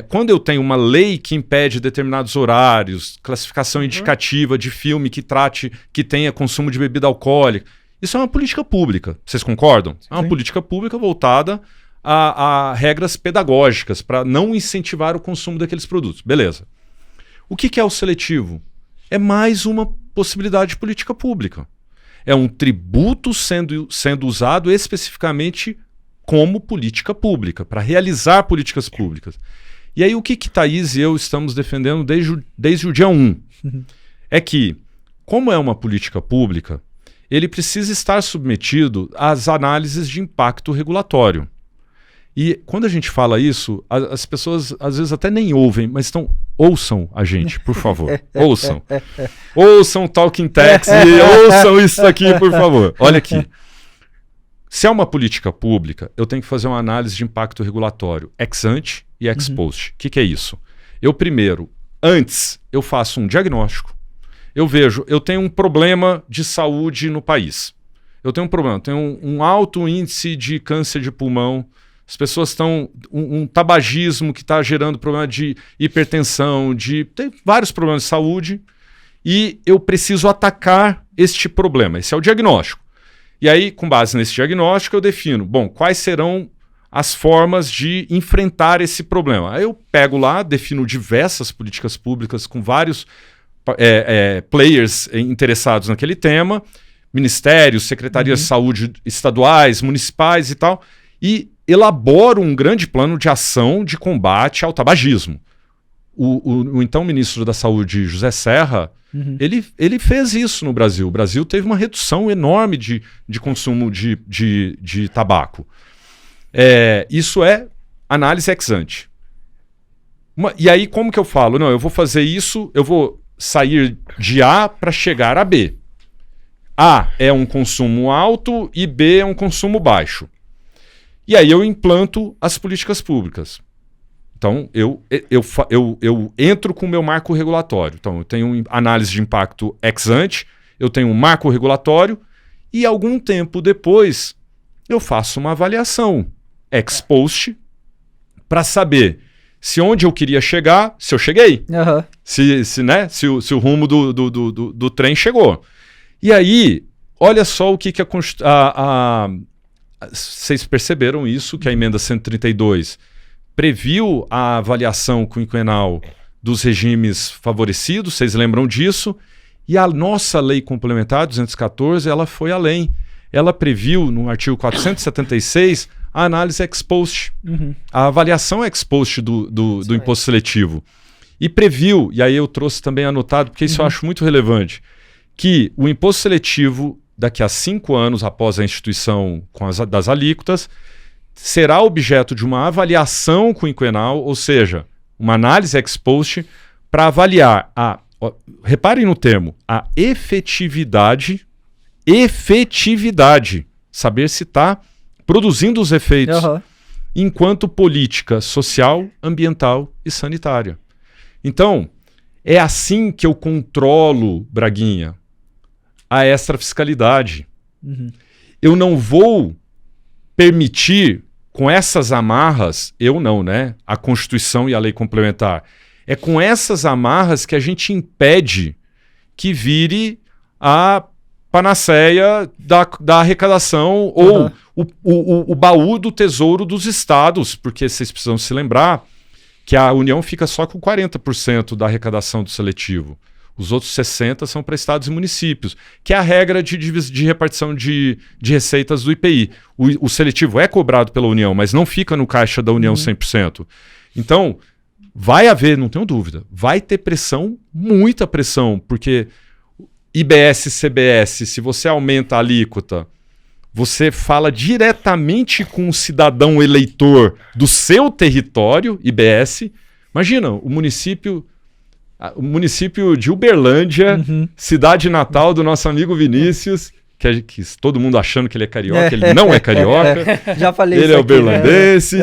Quando eu tenho uma lei que impede determinados horários, classificação indicativa de filme que tenha consumo de bebida alcoólica, isso é uma política pública. Vocês concordam? É uma política pública voltada a regras pedagógicas para não incentivar o consumo daqueles produtos. Beleza. O que é o seletivo? É mais uma possibilidade de política pública. É um tributo sendo usado especificamente como política pública, para realizar políticas públicas. E aí o que Thaís e eu estamos defendendo desde o dia 1? É que, como é uma política pública, ele precisa estar submetido às análises de impacto regulatório. E quando a gente fala isso, as pessoas às vezes até nem ouvem, mas ouçam a gente, por favor. Ouçam. Ouçam Talking Techs e ouçam isso aqui, por favor. Olha aqui. Se é uma política pública, eu tenho que fazer uma análise de impacto regulatório ex ante e ex post. O que é isso? Eu primeiro, antes, eu faço um diagnóstico. Eu vejo, eu tenho um problema de saúde no país. Eu tenho um problema, tenho um alto índice de câncer de pulmão. As pessoas estão... Um tabagismo que está gerando problema de hipertensão, tem vários problemas de saúde. E eu preciso atacar este problema. Esse é o diagnóstico. E aí, com base nesse diagnóstico, eu defino, quais serão as formas de enfrentar esse problema. Aí eu pego lá, defino diversas políticas públicas com vários players interessados naquele tema, ministérios, secretarias de saúde estaduais, municipais e tal, e elaboro um grande plano de ação de combate ao tabagismo. O então ministro da Saúde, José Serra, ele fez isso no Brasil. O Brasil teve uma redução enorme de consumo de tabaco. Isso é análise ex ante. E aí como que eu falo? Não, eu vou fazer isso, eu vou sair de A para chegar a B. A é um consumo alto e B é um consumo baixo. E aí eu implanto as políticas públicas. Então, eu entro com o meu marco regulatório. Então, eu tenho análise de impacto ex ante, eu tenho um marco regulatório e algum tempo depois eu faço uma avaliação ex post para saber se onde eu queria chegar, se eu cheguei. Se o rumo do trem chegou. E aí, olha só o que vocês perceberam isso, que a emenda 132 previu a avaliação quinquenal dos regimes favorecidos, vocês lembram disso? E a nossa lei complementar, 214, ela foi além. Ela previu, no artigo 476, a análise ex post, a avaliação ex post do imposto seletivo. E previu, e aí eu trouxe também anotado, porque isso eu acho muito relevante, que o imposto seletivo, daqui a 5 anos após a instituição das alíquotas, será objeto de uma avaliação quinquenal, ou seja, uma análise ex post, para avaliar reparem no termo, a efetividade, saber se está produzindo os efeitos enquanto política social, ambiental e sanitária. Então, é assim que eu controlo, Braguinha, a extrafiscalidade. Eu não vou permitir, com essas amarras, a Constituição e a lei complementar, é com essas amarras que a gente impede que vire a panaceia da arrecadação ou o baú do tesouro dos estados, porque vocês precisam se lembrar que a União fica só com 40% da arrecadação do seletivo. Os outros 60 são para estados e municípios, que é a regra de repartição de receitas do IPI. O seletivo é cobrado pela União, mas não fica no caixa da União 100%. Então, vai haver, não tenho dúvida, vai ter pressão, muita pressão, porque IBS e CBS, se você aumenta a alíquota, você fala diretamente com o cidadão eleitor do seu território, IBS. Imagina, o município de Uberlândia, cidade natal do nosso amigo Vinícius, que todo mundo achando que ele é carioca, ele não é carioca. Já falei ele isso é uberlandense.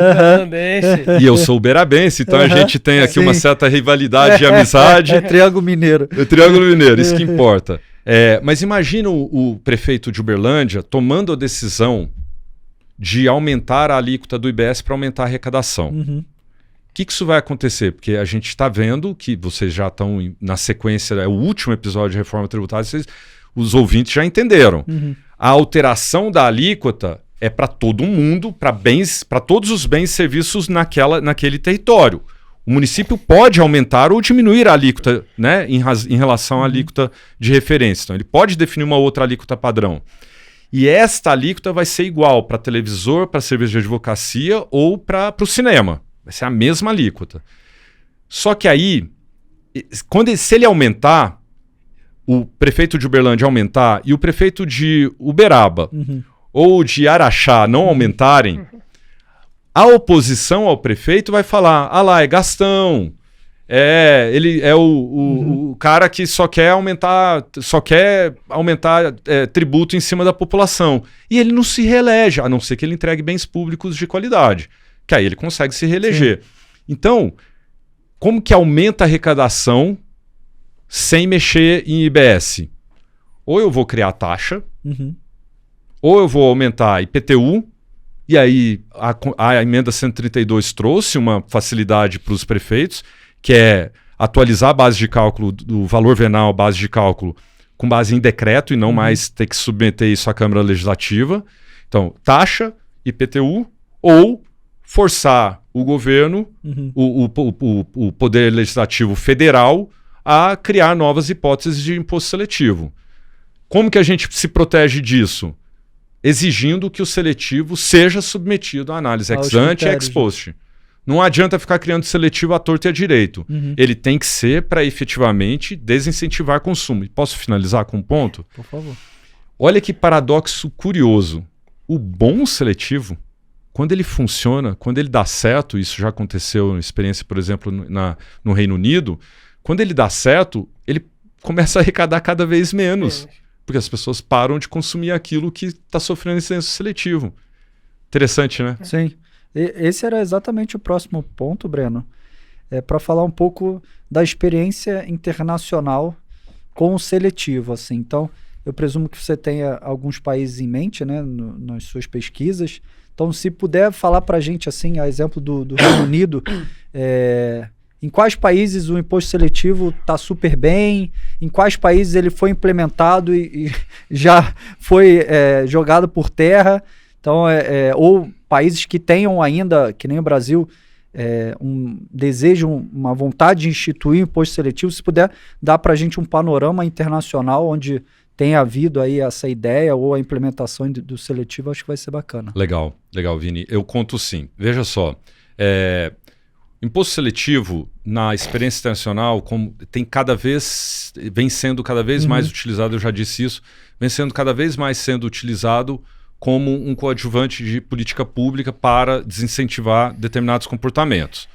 E eu sou uberabense, então a gente tem aqui uma certa rivalidade e amizade. É Triângulo Mineiro. É Triângulo Mineiro, isso que importa. Mas imagina o prefeito de Uberlândia tomando a decisão de aumentar a alíquota do IBS para aumentar a arrecadação. O que isso vai acontecer? Porque a gente está vendo que vocês já estão na sequência, é o último episódio de reforma tributária, os ouvintes já entenderam. A alteração da alíquota é para todo mundo, para todos os bens e serviços naquele território. O município pode aumentar ou diminuir a alíquota, né, em relação à alíquota de referência. Então, ele pode definir uma outra alíquota padrão. E esta alíquota vai ser igual para televisor, para serviço de advocacia ou para o cinema. Vai ser a mesma alíquota. Só que aí, se ele aumentar, o prefeito de Uberlândia aumentar e o prefeito de Uberaba ou de Araxá não aumentarem, a oposição ao prefeito vai falar, lá, é Gastão, ele é o cara que só quer aumentar tributo em cima da população. E ele não se reelege, a não ser que ele entregue bens públicos de qualidade, que aí ele consegue se reeleger. Sim. Então, como que aumenta a arrecadação sem mexer em IBS? Ou eu vou criar taxa, ou eu vou aumentar IPTU, e aí a emenda 132 trouxe uma facilidade para os prefeitos, que é atualizar a base de cálculo do valor venal, base de cálculo, com base em decreto e não mais ter que submeter isso à Câmara Legislativa. Então, taxa, IPTU, ou forçar o governo, o Poder Legislativo Federal, a criar novas hipóteses de imposto seletivo. Como que a gente se protege disso? Exigindo que o seletivo seja submetido à análise ex ante e ex post. Não adianta ficar criando seletivo à torto e à direito. Ele tem que ser para efetivamente desincentivar consumo. Posso finalizar com um ponto? Por favor. Olha que paradoxo curioso. O bom seletivo, quando ele funciona, quando ele dá certo, isso já aconteceu em experiência, por exemplo, no Reino Unido, quando ele dá certo, ele começa a arrecadar cada vez menos. Porque as pessoas param de consumir aquilo que está sofrendo incidência seletivo. Interessante, né? Sim. Esse era exatamente o próximo ponto, Breno. Para falar um pouco da experiência internacional com o seletivo. Assim. Então, eu presumo que você tenha alguns países em mente, né, nas suas pesquisas. Então, se puder falar para a gente, assim, a exemplo do Reino Unido, em quais países o imposto seletivo está super bem, em quais países ele foi implementado e já foi jogado por terra, então, ou países que tenham ainda, que nem o Brasil, um desejo, uma vontade de instituir o imposto seletivo, se puder dar para a gente um panorama internacional onde tem havido aí essa ideia ou a implementação do seletivo, acho que vai ser bacana. Legal, Vini. Eu conto sim. Veja só, imposto seletivo, na experiência internacional, vem sendo cada vez mais utilizado, eu já disse isso, vem sendo cada vez mais sendo utilizado como um coadjuvante de política pública para desincentivar determinados comportamentos.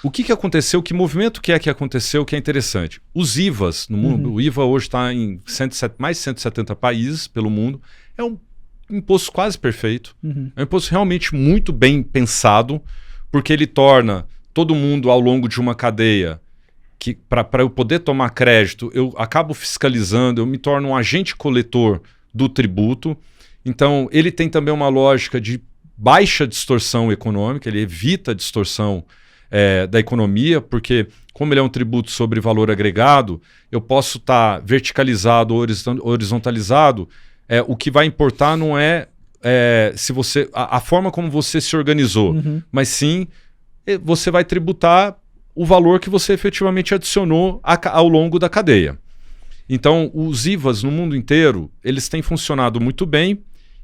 O que aconteceu, que movimento que aconteceu que é interessante? Os IVAs no mundo, o IVA hoje está em mais de 170 países pelo mundo, é um imposto quase perfeito, é um imposto realmente muito bem pensado, porque ele torna todo mundo ao longo de uma cadeia que, para eu poder tomar crédito, eu acabo fiscalizando, eu me torno um agente coletor do tributo. Então, ele tem também uma lógica de baixa distorção econômica, ele evita a distorção da economia, porque como ele é um tributo sobre valor agregado, eu posso estar verticalizado ou horizontalizado, o que vai importar não é se você a forma como você se organizou, mas sim você vai tributar o valor que você efetivamente adicionou ao longo da cadeia. Então, os IVAs no mundo inteiro, eles têm funcionado muito bem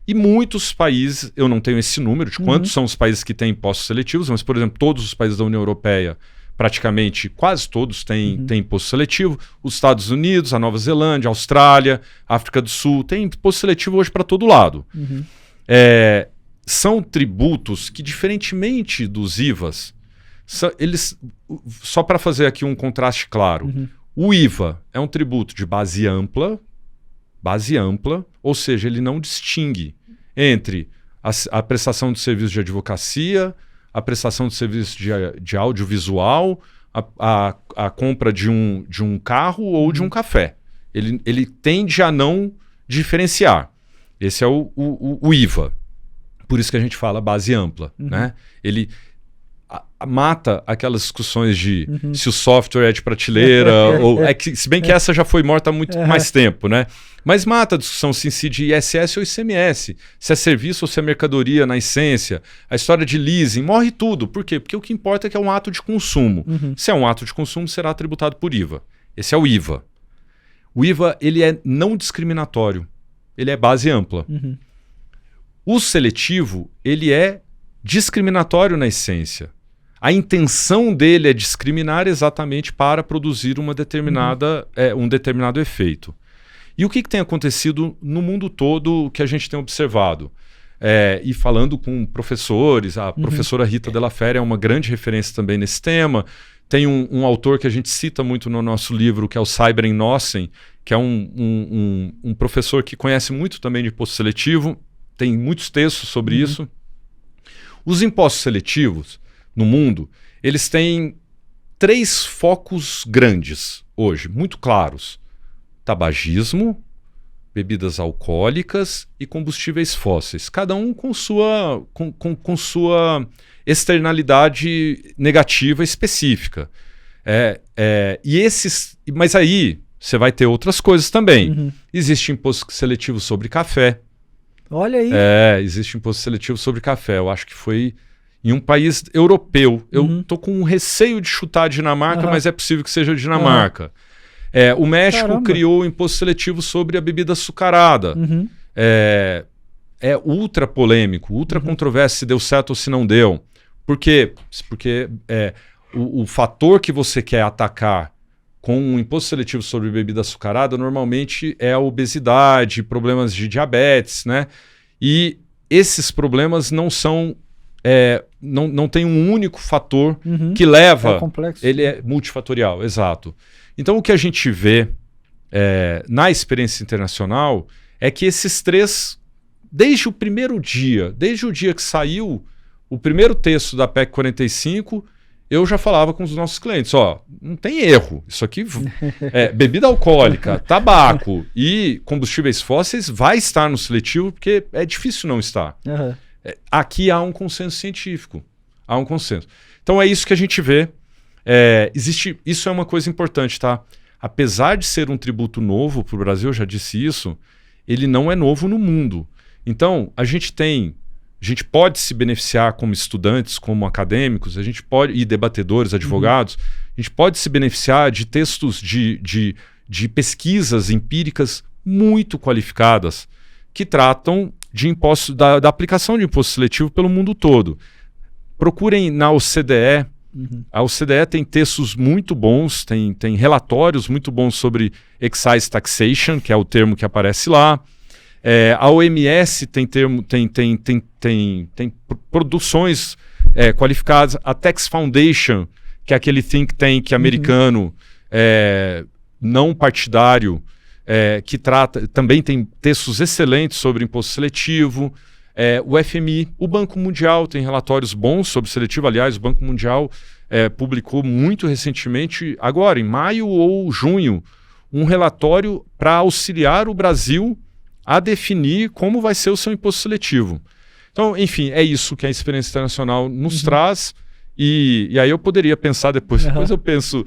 e muitos países, eu não tenho esse número de quantos são os países que têm impostos seletivos, mas, por exemplo, todos os países da União Europeia, praticamente quase todos têm imposto seletivo. Os Estados Unidos, a Nova Zelândia, a Austrália, a África do Sul, tem imposto seletivo hoje para todo lado. São tributos que, diferentemente dos IVAs, eles, só para fazer aqui um contraste claro, o IVA é um tributo de base ampla, ou seja, ele não distingue entre a prestação de serviço de advocacia, a prestação de serviço de audiovisual, a compra de um carro ou de um café. Ele tende a não diferenciar. Esse é o IVA. Por isso que a gente fala base ampla. Né? Ele mata aquelas discussões de se o software é de prateleira, ou se bem que essa já foi morta há muito mais tempo, né? Mas mata a discussão se incide ISS ou ICMS, se é serviço ou se é mercadoria na essência, a história de leasing, morre tudo. Por quê? Porque o que importa é que é um ato de consumo. Se é um ato de consumo, será tributado por IVA. Esse é o IVA. O IVA, ele é não discriminatório, ele é base ampla. O seletivo, ele é discriminatório na essência. A intenção dele é discriminar exatamente para produzir uma determinada, um determinado efeito. E o que tem acontecido no mundo todo que a gente tem observado? E falando com professores, a professora Rita Della Fera é uma grande referência também nesse tema. Tem um autor que a gente cita muito no nosso livro, que é o Sybren Nossen, que é um professor que conhece muito também de imposto seletivo, tem muitos textos sobre isso. Os impostos seletivos no mundo, eles têm 3 focos grandes hoje, muito claros. Tabagismo, bebidas alcoólicas e combustíveis fósseis. Cada um com sua externalidade negativa específica. Mas aí você vai ter outras coisas também. Existe imposto seletivo sobre café. Olha aí. Existe imposto seletivo sobre café. Eu acho que foi em um país europeu. Eu tô com um receio de chutar a Dinamarca, mas é possível que seja a Dinamarca. O México criou imposto seletivo sobre a bebida açucarada. É ultra polêmico, ultra controverso se deu certo ou se não deu. Por quê? Porque o fator que você quer atacar com um imposto seletivo sobre bebida açucarada normalmente é a obesidade, problemas de diabetes, né? E esses problemas não são... não tem um único fator que leva... É complexo. Ele é multifatorial, exato. Então o que a gente vê na experiência internacional é que esses 3, desde o primeiro dia, desde o dia que saiu o primeiro texto da PEC 45, eu já falava com os nossos clientes, não tem erro, isso aqui bebida alcoólica, tabaco e combustíveis fósseis vai estar no seletivo porque é difícil não estar. Aqui há um consenso científico, há um consenso. Então é isso que a gente vê. Isso é uma coisa importante, tá? Apesar de ser um tributo novo para o Brasil, eu já disse isso, ele não é novo no mundo. Então, a gente pode se beneficiar como estudantes, como acadêmicos, a gente pode, e debatedores, advogados, a gente pode se beneficiar de textos de pesquisas empíricas muito qualificadas que tratam de imposto, da aplicação de imposto seletivo pelo mundo todo. Procurem na OCDE. A OCDE tem textos muito bons, tem relatórios muito bons sobre excise taxation, que é o termo que aparece lá. A OMS tem produções qualificadas. A Tax Foundation, que é aquele think tank americano não partidário, que também tem textos excelentes sobre imposto seletivo. O FMI, o Banco Mundial tem relatórios bons sobre seletivo. Aliás, o Banco Mundial publicou muito recentemente, agora em maio ou junho, um relatório para auxiliar o Brasil a definir como vai ser o seu imposto seletivo. Então, enfim, é isso que a experiência internacional nos traz E aí eu poderia pensar depois eu penso,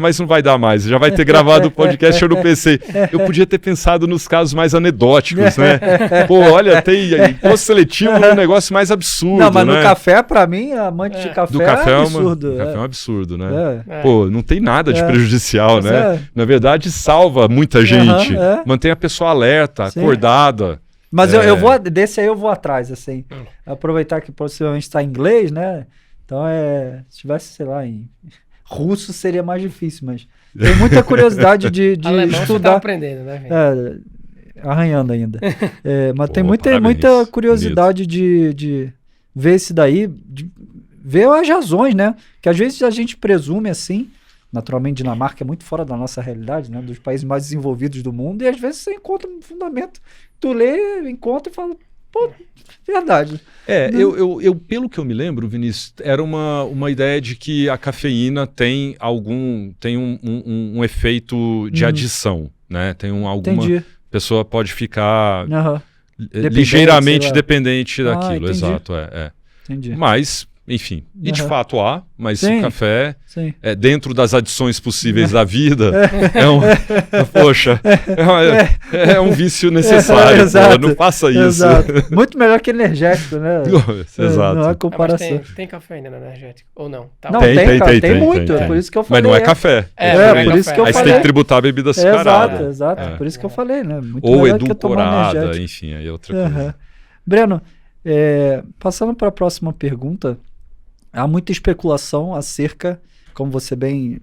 mas não vai dar mais, já vai ter gravado o podcast, eu não pensei. Eu podia ter pensado nos casos mais anedóticos, né? Pô, olha, tem imposto seletivo é um negócio mais absurdo, não, mas né? no café, pra mim, amante de café, é absurdo. Café é um absurdo, né? Pô, não tem nada de prejudicial, né? Na verdade, salva muita gente, mantém a pessoa alerta, acordada. Mas eu vou, desse aí eu vou atrás, assim. Aproveitar que possivelmente está em inglês, né? Então, se tivesse, sei lá, em russo seria mais difícil, mas tem muita curiosidade de alemão estudar. Você tá aprendendo, né, gente? Arranhando ainda. Mas tem muita curiosidade de ver esse daí, de ver as razões, né? Que às vezes a gente presume assim, naturalmente Dinamarca é muito fora da nossa realidade, né? Dos países mais desenvolvidos do mundo, e às vezes você encontra um fundamento, tu lê, encontra e fala, pô, verdade. Eu pelo que eu me lembro, Vinícius, era uma ideia de que a cafeína tem um efeito de adição, né? Tem alguma pessoa pode ficar ligeiramente dependente daquilo, exato, Entendi. Mas, enfim, e de fato há, mas o café, dentro das adições possíveis da vida, é um vício necessário, não faça isso. Exato. Muito melhor que energético, né? Exato. Não há comparação. Mas tem cafeína no energético, ou não? Não, tem muito, por isso que eu falei. Mas não é café. Por isso que eu falei. Aí você tem que tributar a bebida açucarada. Exato, por isso que eu falei, né? Muito ou melhor que eu tomar edulcorada, enfim, aí é outra coisa. Breno, passando para a próxima pergunta, há muita especulação acerca, como você bem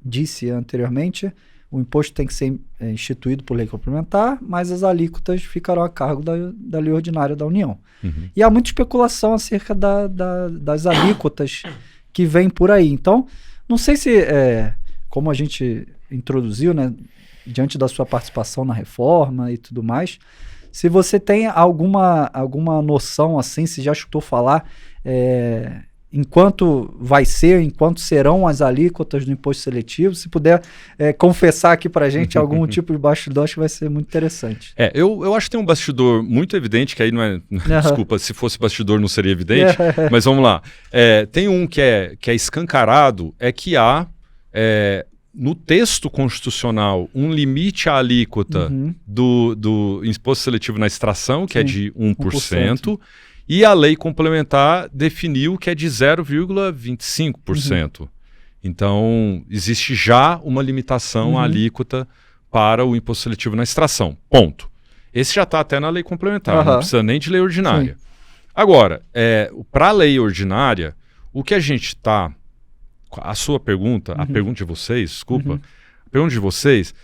disse anteriormente, o imposto tem que ser instituído por lei complementar, mas as alíquotas ficarão a cargo da lei ordinária da União. Uhum. E há muita especulação acerca das alíquotas que vêm por aí. Então, não sei se, como a gente introduziu, né, diante da sua participação na reforma e tudo mais, se você tem alguma noção, assim, se já escutou falar, enquanto serão as alíquotas do imposto seletivo, se puder confessar aqui pra gente algum tipo de bastidor, acho que vai ser muito interessante. Eu acho que tem um bastidor muito evidente, que aí não é... Desculpa, se fosse bastidor não seria evidente, mas vamos lá. Tem um que é escancarado, que há... no texto constitucional, um limite à alíquota do imposto seletivo na extração, que é de 1%, e a lei complementar definiu que é de 0,25%. Então, existe já uma limitação à alíquota para o imposto seletivo na extração. Ponto. Esse já está até na lei complementar, não precisa nem de lei ordinária. Sim. Agora, para a lei ordinária, o que a gente está... A sua pergunta, a pergunta de vocês, desculpa, a pergunta de vocês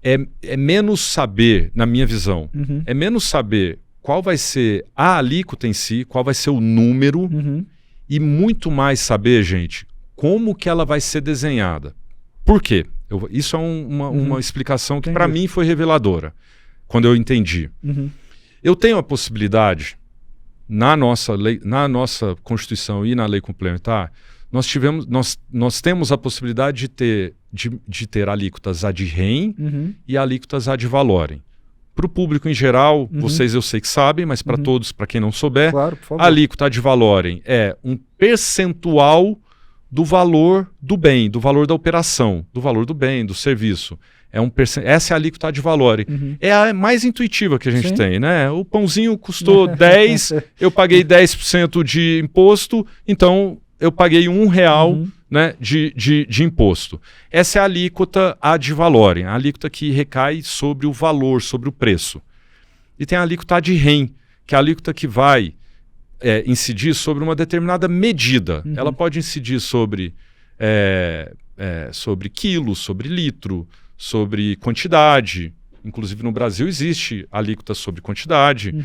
é menos saber, na minha visão, é menos saber qual vai ser a alíquota em si, qual vai ser o número, e muito mais saber, gente, como que ela vai ser desenhada. Por quê? Isso é uma explicação que para mim foi reveladora, quando eu entendi. Eu tenho a possibilidade, na nossa Constituição e na lei complementar, nós temos a possibilidade de ter alíquotas ad rem e alíquotas ad valorem. Para o público em geral, vocês eu sei que sabem, mas para todos, para quem não souber, claro, por favor. A alíquota ad valorem é um percentual do valor do bem, do valor da operação, do valor do bem, do serviço. Essa é a alíquota ad valorem. É a mais intuitiva que a gente tem, né? O pãozinho custou 10, eu paguei 10% de imposto, então eu paguei R$1, né, de imposto. Essa é a alíquota ad valorem, a alíquota que recai sobre o valor, sobre o preço. E tem a alíquota ad rem, que é a alíquota que vai incidir sobre uma determinada medida. Ela pode incidir sobre quilos, sobre litro, sobre quantidade. Inclusive no Brasil existe alíquota sobre quantidade,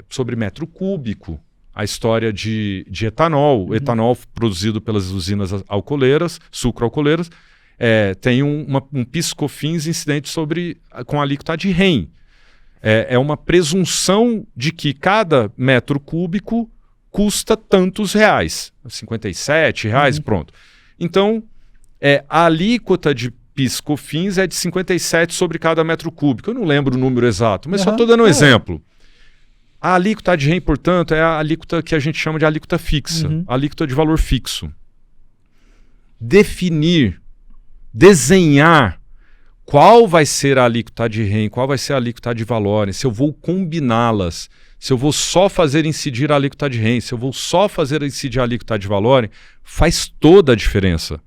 sobre metro cúbico. A história de etanol, o etanol produzido pelas usinas alcooleiras, sucroalcooleiras, tem um PIS/COFINS incidente com a alíquota de rem. É uma presunção de que cada metro cúbico custa tantos reais, R$57, pronto. Então, a alíquota de PIS/COFINS é de 57 sobre cada metro cúbico. Eu não lembro o número exato, mas só estou dando um exemplo. A alíquota de REN, portanto, é a alíquota que a gente chama de alíquota fixa, a alíquota de valor fixo. Definir, desenhar qual vai ser a alíquota de REN, qual vai ser a alíquota de valorem, se eu vou combiná-las, se eu vou só fazer incidir a alíquota de REN, se eu vou só fazer incidir a alíquota de valorem, faz toda a diferença.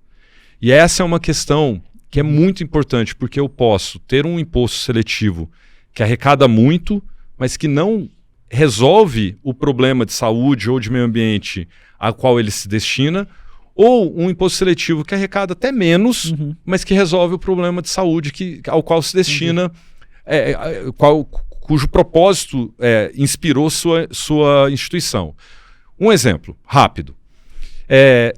E essa é uma questão que é muito importante, porque eu posso ter um imposto seletivo que arrecada muito, mas que não resolve o problema de saúde ou de meio ambiente a qual ele se destina, ou um imposto seletivo que arrecada até menos, mas que resolve o problema de saúde ao qual se destina, cujo propósito inspirou sua instituição. Um exemplo rápido.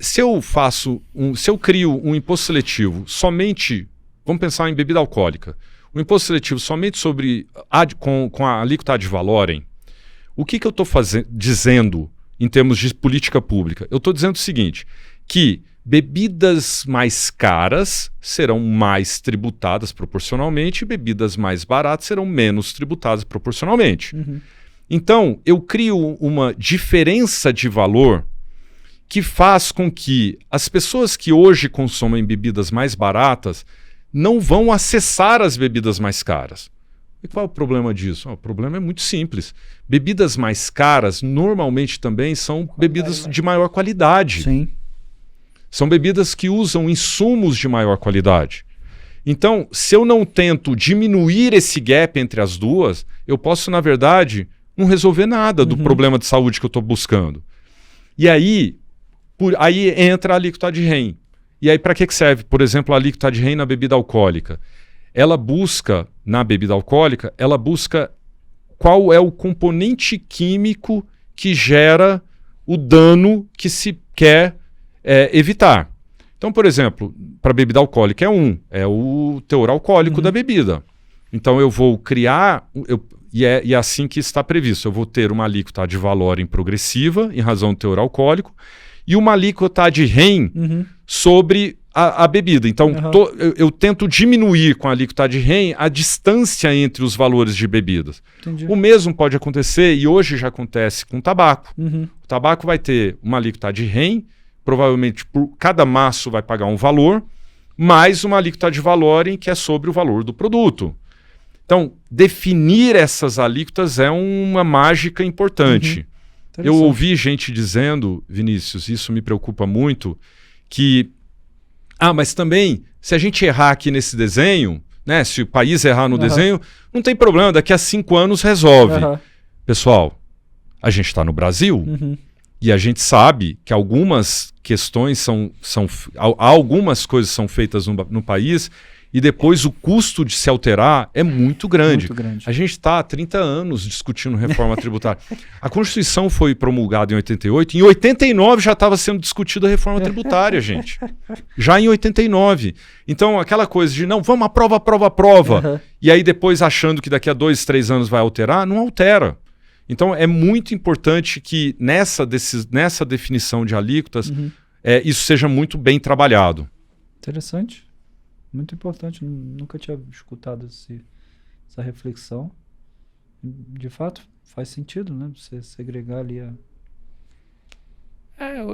Se eu crio um imposto seletivo somente, vamos pensar em bebida alcoólica, um imposto seletivo somente com a alíquota de valorem, o que eu estou dizendo em termos de política pública? Eu estou dizendo o seguinte, que bebidas mais caras serão mais tributadas proporcionalmente e bebidas mais baratas serão menos tributadas proporcionalmente. Então, eu crio uma diferença de valor que faz com que as pessoas que hoje consomem bebidas mais baratas não vão acessar as bebidas mais caras. E qual é o problema disso? O problema é muito simples. Bebidas mais caras normalmente também são bebidas de maior qualidade. Sim. São bebidas que usam insumos de maior qualidade. Então, se eu não tento diminuir esse gap entre as duas, eu posso, na verdade, não resolver nada do problema de saúde que eu estou buscando. E aí entra a alíquota de REN. E aí para que serve, por exemplo, a alíquota de REN na bebida alcoólica? Ela busca, na bebida alcoólica, qual é o componente químico que gera o dano que se quer evitar. Então, por exemplo, para bebida alcoólica é o teor alcoólico da bebida. Então eu vou criar, e é assim que está previsto, eu vou ter uma alíquota de valorem progressiva em razão do teor alcoólico e uma alíquota de REN sobre a bebida. Então eu tento diminuir com a alíquota de REN a distância entre os valores de bebidas. Entendi. O mesmo pode acontecer, e hoje já acontece com o tabaco. O tabaco vai ter uma alíquota de REN, provavelmente por cada maço vai pagar um valor, mais uma alíquota de valorem que é sobre o valor do produto. Então, definir essas alíquotas é uma mágica importante. Eu ouvi gente dizendo, Vinícius, isso me preocupa muito, que, mas também, se a gente errar aqui nesse desenho, né, se o país errar no desenho, não tem problema, daqui a 5 anos resolve. Pessoal, a gente está no Brasil, e a gente sabe que algumas questões algumas coisas são feitas no país e depois o custo de se alterar é muito grande. A gente está há 30 anos discutindo reforma tributária. A Constituição foi promulgada em 88, em 89 já estava sendo discutida a reforma tributária, gente. Já em 89. Então aquela coisa de, não, vamos aprova, e aí depois achando que daqui a 2, 3 anos vai alterar, não altera. Então é muito importante que nessa definição de alíquotas isso seja muito bem trabalhado. Interessante. Muito importante. Nunca tinha escutado essa reflexão. De fato, faz sentido, né? Você segregar ali a...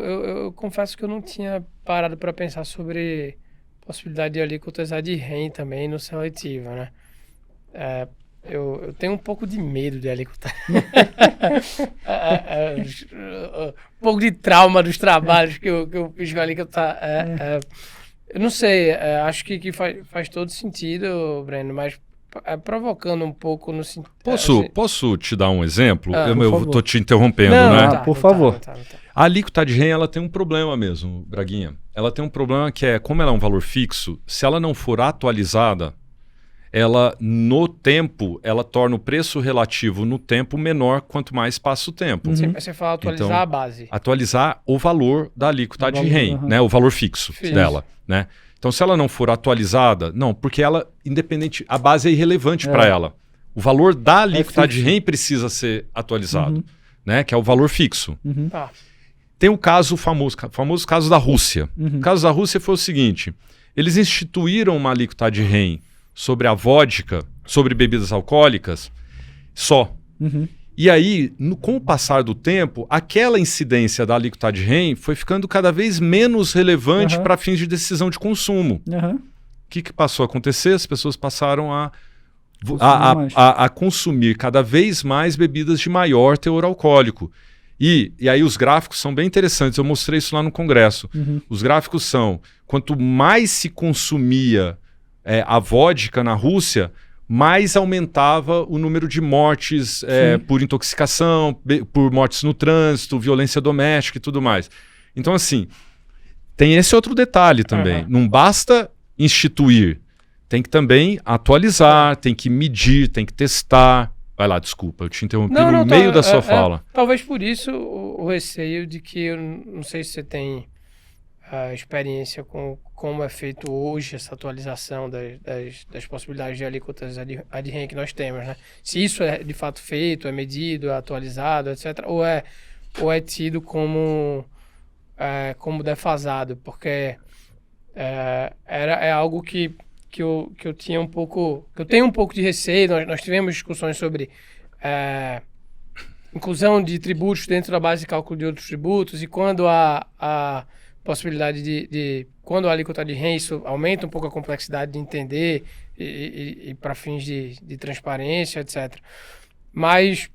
Eu confesso que eu não tinha parado para pensar sobre possibilidade de alíquotas de REN também no seletivo, né? Eu tenho um pouco de medo de alíquota. Um pouco de trauma dos trabalhos que eu fiz com a alíquota. Eu não sei, acho que faz todo sentido, Breno, mas provocando um pouco no sentido... Posso te dar um exemplo? Eu estou te interrompendo, né? Por favor. A alíquota de REN ela tem um problema mesmo, Braguinha. Ela tem um problema que como ela é um valor fixo, se ela não for atualizada, ela, no tempo, ela torna o preço relativo no tempo menor quanto mais passa o tempo. Sim, mas você fala atualizar a base. Atualizar o valor da alíquota de REN, né? O valor fixo dela, né? Então, se ela não for atualizada, não, porque ela, independente, a base é irrelevante para ela. O valor da alíquota de REN precisa ser atualizado, né? Que é o valor fixo. Tem o famoso caso da Rússia. O caso da Rússia foi o seguinte, eles instituíram uma alíquota de REN sobre a vodka, sobre bebidas alcoólicas, só. E aí, com o passar do tempo, aquela incidência da alíquota ad rem foi ficando cada vez menos relevante para fins de decisão de consumo. O que passou a acontecer? As pessoas passaram a consumir cada vez mais bebidas de maior teor alcoólico. E aí os gráficos são bem interessantes, eu mostrei isso lá no congresso. Os gráficos são, quanto mais se consumia a vodka na Rússia, mais aumentava o número de mortes por intoxicação, por mortes no trânsito, violência doméstica e tudo mais. Então, assim, tem esse outro detalhe também. Não basta instituir, tem que também atualizar, tem que medir, tem que testar. Vai lá, desculpa, eu te interrompi no meio da sua fala. Talvez por isso o receio de que, eu não sei se você tem experiência com como é feito hoje essa atualização das possibilidades de alíquotas ad rem que nós temos, né? Se isso é de fato feito, é medido, é atualizado, etc., ou é tido como defasado, porque é algo que eu tinha um pouco, que eu tenho um pouco de receio. Nós tivemos discussões sobre inclusão de tributos dentro da base de cálculo de outros tributos, e quando a possibilidade de quando a alíquota ad rem, isso aumenta um pouco a complexidade de entender e para fins de transparência, etc. Mas,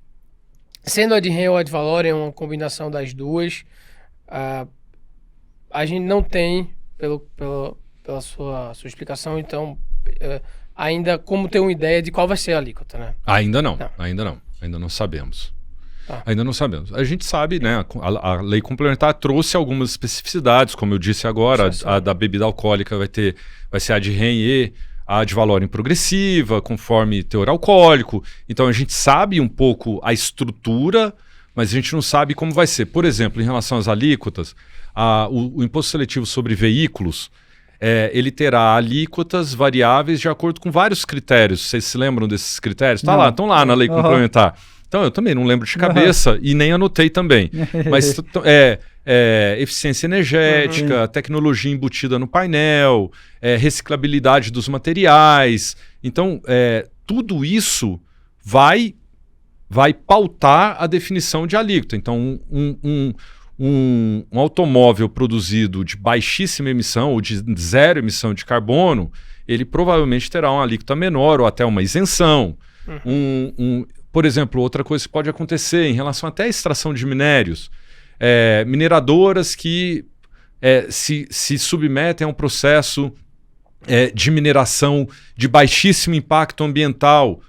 sendo ad rem ou ad valorem uma combinação das duas, a gente não tem, pela sua explicação, então, ainda como ter uma ideia de qual vai ser a alíquota, né? Ainda não sabemos. Ainda não sabemos. A gente sabe, né? A lei complementar trouxe algumas especificidades, como eu disse agora, a da bebida alcoólica vai ser ad rem e a ad valorem progressiva, conforme teor alcoólico. Então a gente sabe um pouco a estrutura, mas a gente não sabe como vai ser. Por exemplo, em relação às alíquotas, o imposto seletivo sobre veículos, ele terá alíquotas variáveis de acordo com vários critérios. Vocês se lembram desses critérios? Estão lá na lei complementar. Então, eu também não lembro de cabeça e nem anotei também. Mas eficiência energética, tecnologia embutida no painel, reciclabilidade dos materiais. Então, tudo isso vai pautar a definição de alíquota. Então, um automóvel produzido de baixíssima emissão ou de zero emissão de carbono, ele provavelmente terá uma alíquota menor ou até uma isenção. Por exemplo, outra coisa que pode acontecer em relação até à extração de minérios, mineradoras que se submetem a um processo de mineração de baixíssimo impacto ambiental,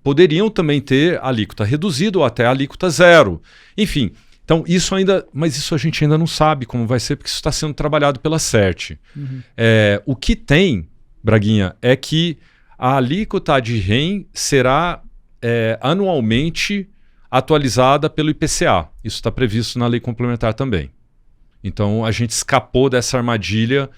poderiam também ter alíquota reduzida ou até alíquota zero. Enfim, então mas isso a gente ainda não sabe como vai ser, porque isso está sendo trabalhado pela CERT. O que tem, Braguinha, é que a alíquota ad rem será anualmente atualizada pelo IPCA. Isso está previsto na lei complementar também. Então a gente escapou dessa armadilha,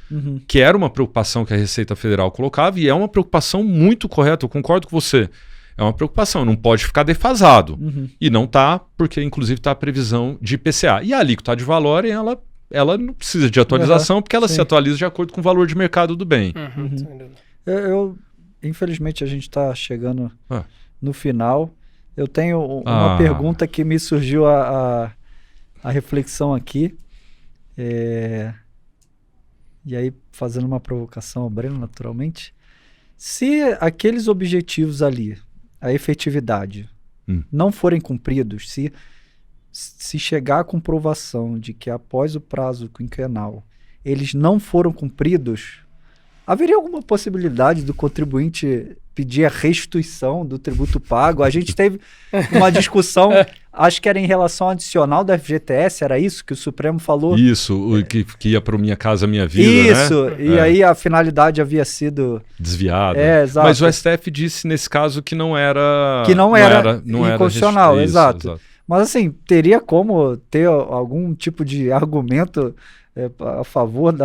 que era uma preocupação que a Receita Federal colocava, e é uma preocupação muito correta, eu concordo com você. É uma preocupação, não pode ficar defasado. E não está, porque inclusive está a previsão de IPCA. E a alíquota ad valorem, ela não precisa de atualização, porque ela se atualiza de acordo com o valor de mercado do bem. Infelizmente a gente está chegando no final. Eu tenho uma pergunta que me surgiu a reflexão aqui. E aí, fazendo uma provocação ao Breno, naturalmente. Se aqueles objetivos ali, a efetividade, não forem cumpridos, se chegar à comprovação de que após o prazo quinquenal eles não foram cumpridos, haveria alguma possibilidade do contribuinte pedir a restituição do tributo pago? A gente teve uma discussão, acho que era em relação ao adicional da FGTS, era isso que o Supremo falou? Isso, que ia para o Minha Casa Minha Vida, isso, né? E aí a finalidade havia sido desviada. Exato. Mas o STF disse nesse caso que não era inconstitucional, exato. Mas assim, teria como ter algum tipo de argumento a favor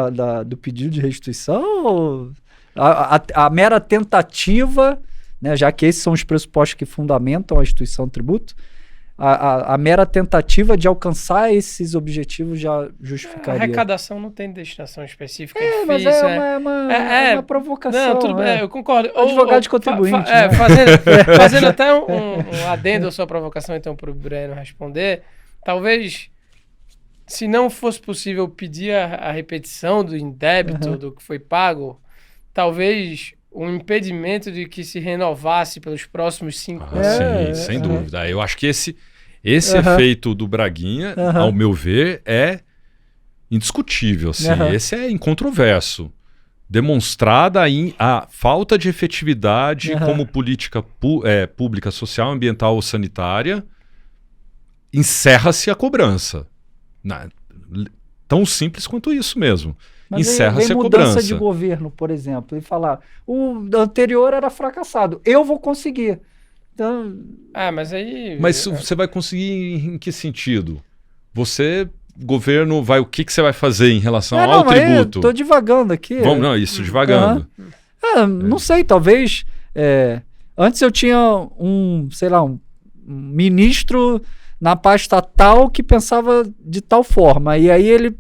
do pedido de restituição? Ou a mera tentativa, né, já que esses são os pressupostos que fundamentam a instituição do tributo, a mera tentativa de alcançar esses objetivos já justificaria. A arrecadação não tem destinação específica. Mas é uma provocação. Não, tudo bem, eu concordo. O advogado de contribuinte. Fazendo até um adendo à sua provocação, então, para o Breno responder, talvez, se não fosse possível pedir a repetição do indébito do que foi pago, talvez um impedimento de que se renovasse pelos próximos 5 anos. Sim, sem dúvida. Eu acho que esse efeito do Braguinha, ao meu ver, é indiscutível. Assim. Esse é incontroverso. Demonstrada a falta de efetividade como política pública, social, ambiental ou sanitária, encerra-se a cobrança. Tão simples quanto isso mesmo. Mas encerra-se a mudança cobrança de governo, por exemplo, e falar, o anterior era fracassado, eu vou conseguir. Então... mas aí... Mas você vai conseguir em que sentido? Governo, o que você vai fazer em relação ao tributo? Estou divagando aqui. Divagando. Não sei, talvez... antes eu tinha um ministro na pasta tal que pensava de tal forma, e aí ele...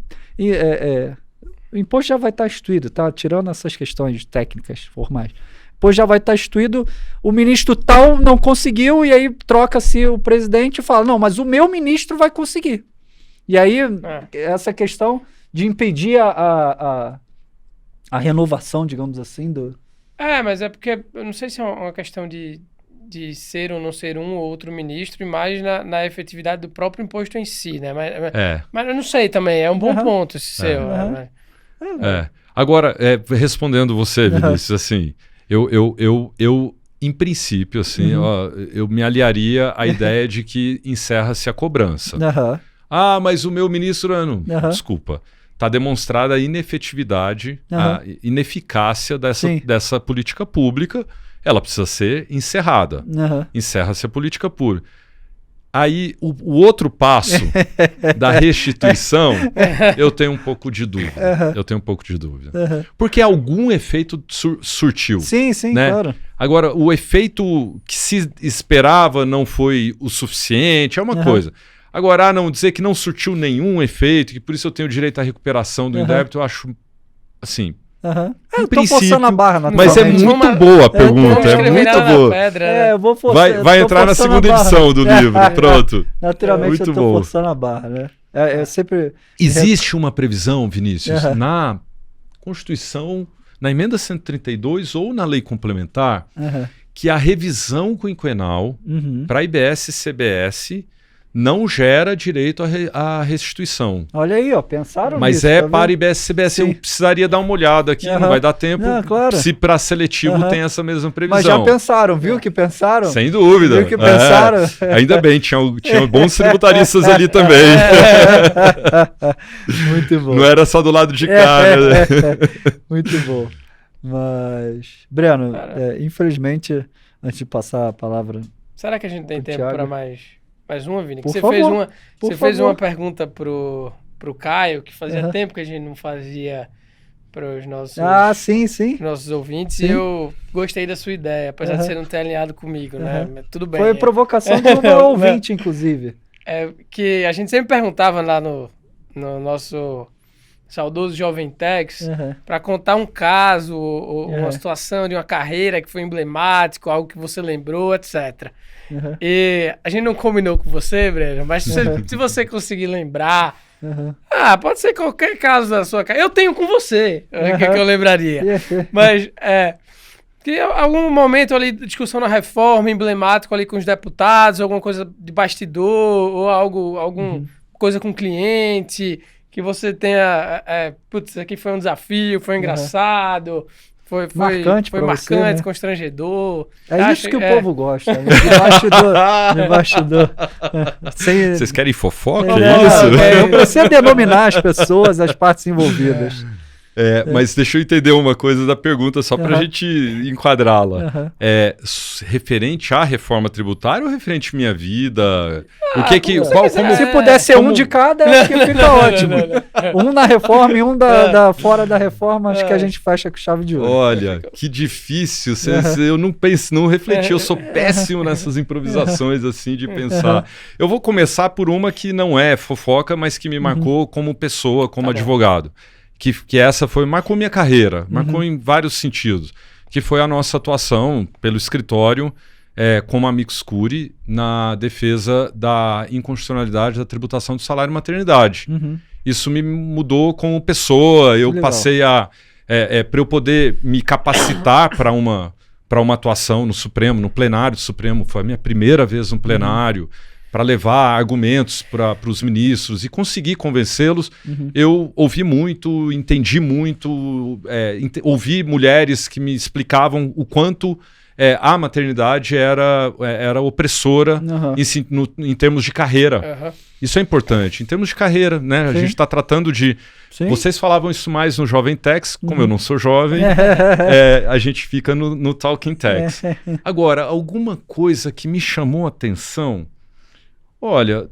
o imposto já vai estar instituído, tá? Tirando essas questões técnicas, formais. O imposto já vai estar instituído, o ministro tal não conseguiu, e aí troca-se o presidente e fala, não, mas o meu ministro vai conseguir. E aí, essa questão de impedir a renovação, digamos assim, do... mas é porque, eu não sei se é uma questão de ser ou não ser um ou outro ministro, e mais na efetividade do próprio imposto em si, né? Mas eu não sei também, é um bom ponto esse seu. Agora, respondendo você, Vinícius, assim, eu em princípio, assim, eu me aliaria à ideia de que encerra-se a cobrança. Mas o meu ministro, desculpa, está demonstrada a inefetividade, a ineficácia dessa política pública, ela precisa ser encerrada. Encerra-se a política pública. Aí, o outro passo da restituição, eu tenho um pouco de dúvida. Porque algum efeito surtiu. Sim, né? Claro. Agora, o efeito que se esperava não foi o suficiente, é uma coisa. Agora, não dizer que não surtiu nenhum efeito, que por isso eu tenho direito à recuperação do indébito, eu acho, assim... Eu tô forçando a barra, mas é muito boa a pergunta, é muito boa. Pedra, eu vou forçar, vai entrar na segunda edição do livro, pronto. Naturalmente eu tô forçando a barra, né? Eu sempre... Existe uma previsão, Vinícius, na Constituição, na emenda 132 ou na lei complementar, que a revisão quinquenal para IBS e CBS não gera direito à restituição. Olha aí, pensaram mas nisso. Mas para IBS e CBS, eu precisaria dar uma olhada aqui, não vai dar tempo, claro. Se para seletivo tem essa mesma previsão. Mas já pensaram, viu que pensaram? Sem dúvida. Viu que pensaram? Ainda bem, tinha bons tributaristas ali também. Muito bom. Não era só do lado de cá. Né? Muito bom. Mas, Breno, infelizmente, antes de passar a palavra... Será que a gente tem tempo para mais uma, Vini? Por favor. Você fez uma pergunta pro Caio, que fazia tempo que a gente não fazia para os nossos, nossos ouvintes, e eu gostei da sua ideia, apesar de você não ter alinhado comigo, né? Mas tudo bem. Foi provocação de um ouvinte, inclusive. Que a gente sempre perguntava lá no nosso saudoso Jovem Tex, para contar um caso, ou uma situação de uma carreira que foi emblemático, algo que você lembrou, etc. E a gente não combinou com você, Breno, mas se você conseguir lembrar, pode ser qualquer caso da sua carreira. Eu tenho com você, que eu lembraria. Mas que algum momento ali de discussão na reforma, emblemático ali com os deputados, alguma coisa de bastidor, ou alguma coisa com cliente, que você tenha... putz, isso aqui foi um desafio, foi engraçado... Foi marcante, você, né? Constrangedor. Isso que o povo gosta. Né? De bastidor. Vocês querem fofoca? Não precisa denominar as pessoas, as partes envolvidas. Mas deixa eu entender uma coisa da pergunta, só para a gente enquadrá-la. Referente à reforma tributária ou referente à minha vida? Se puder ser um de cada, acho que fica ótimo. Um na reforma e um fora da reforma, acho que a gente fecha com chave de ouro. Olha, que difícil. Eu não refleti, eu sou péssimo nessas improvisações assim de pensar. Eu vou começar por uma que não é fofoca, mas que me marcou como pessoa, como advogado. Que essa marcou minha carreira, marcou em vários sentidos, que foi a nossa atuação pelo escritório como amicus curiae na defesa da inconstitucionalidade da tributação do salário e maternidade. Isso me mudou como pessoa, eu passei para eu poder me capacitar para uma atuação no Supremo, no plenário do Supremo, foi a minha primeira vez no plenário, para levar argumentos para os ministros e conseguir convencê-los. Eu ouvi muito, entendi muito, ouvi mulheres que me explicavam o quanto a maternidade era opressora em termos de carreira. Isso é importante. Em termos de carreira, né? A gente está tratando de... Sim. Vocês falavam isso mais no Jovem Techs, como eu não sou jovem, a gente fica no Talking Techs. Agora, alguma coisa que me chamou a atenção... Olha,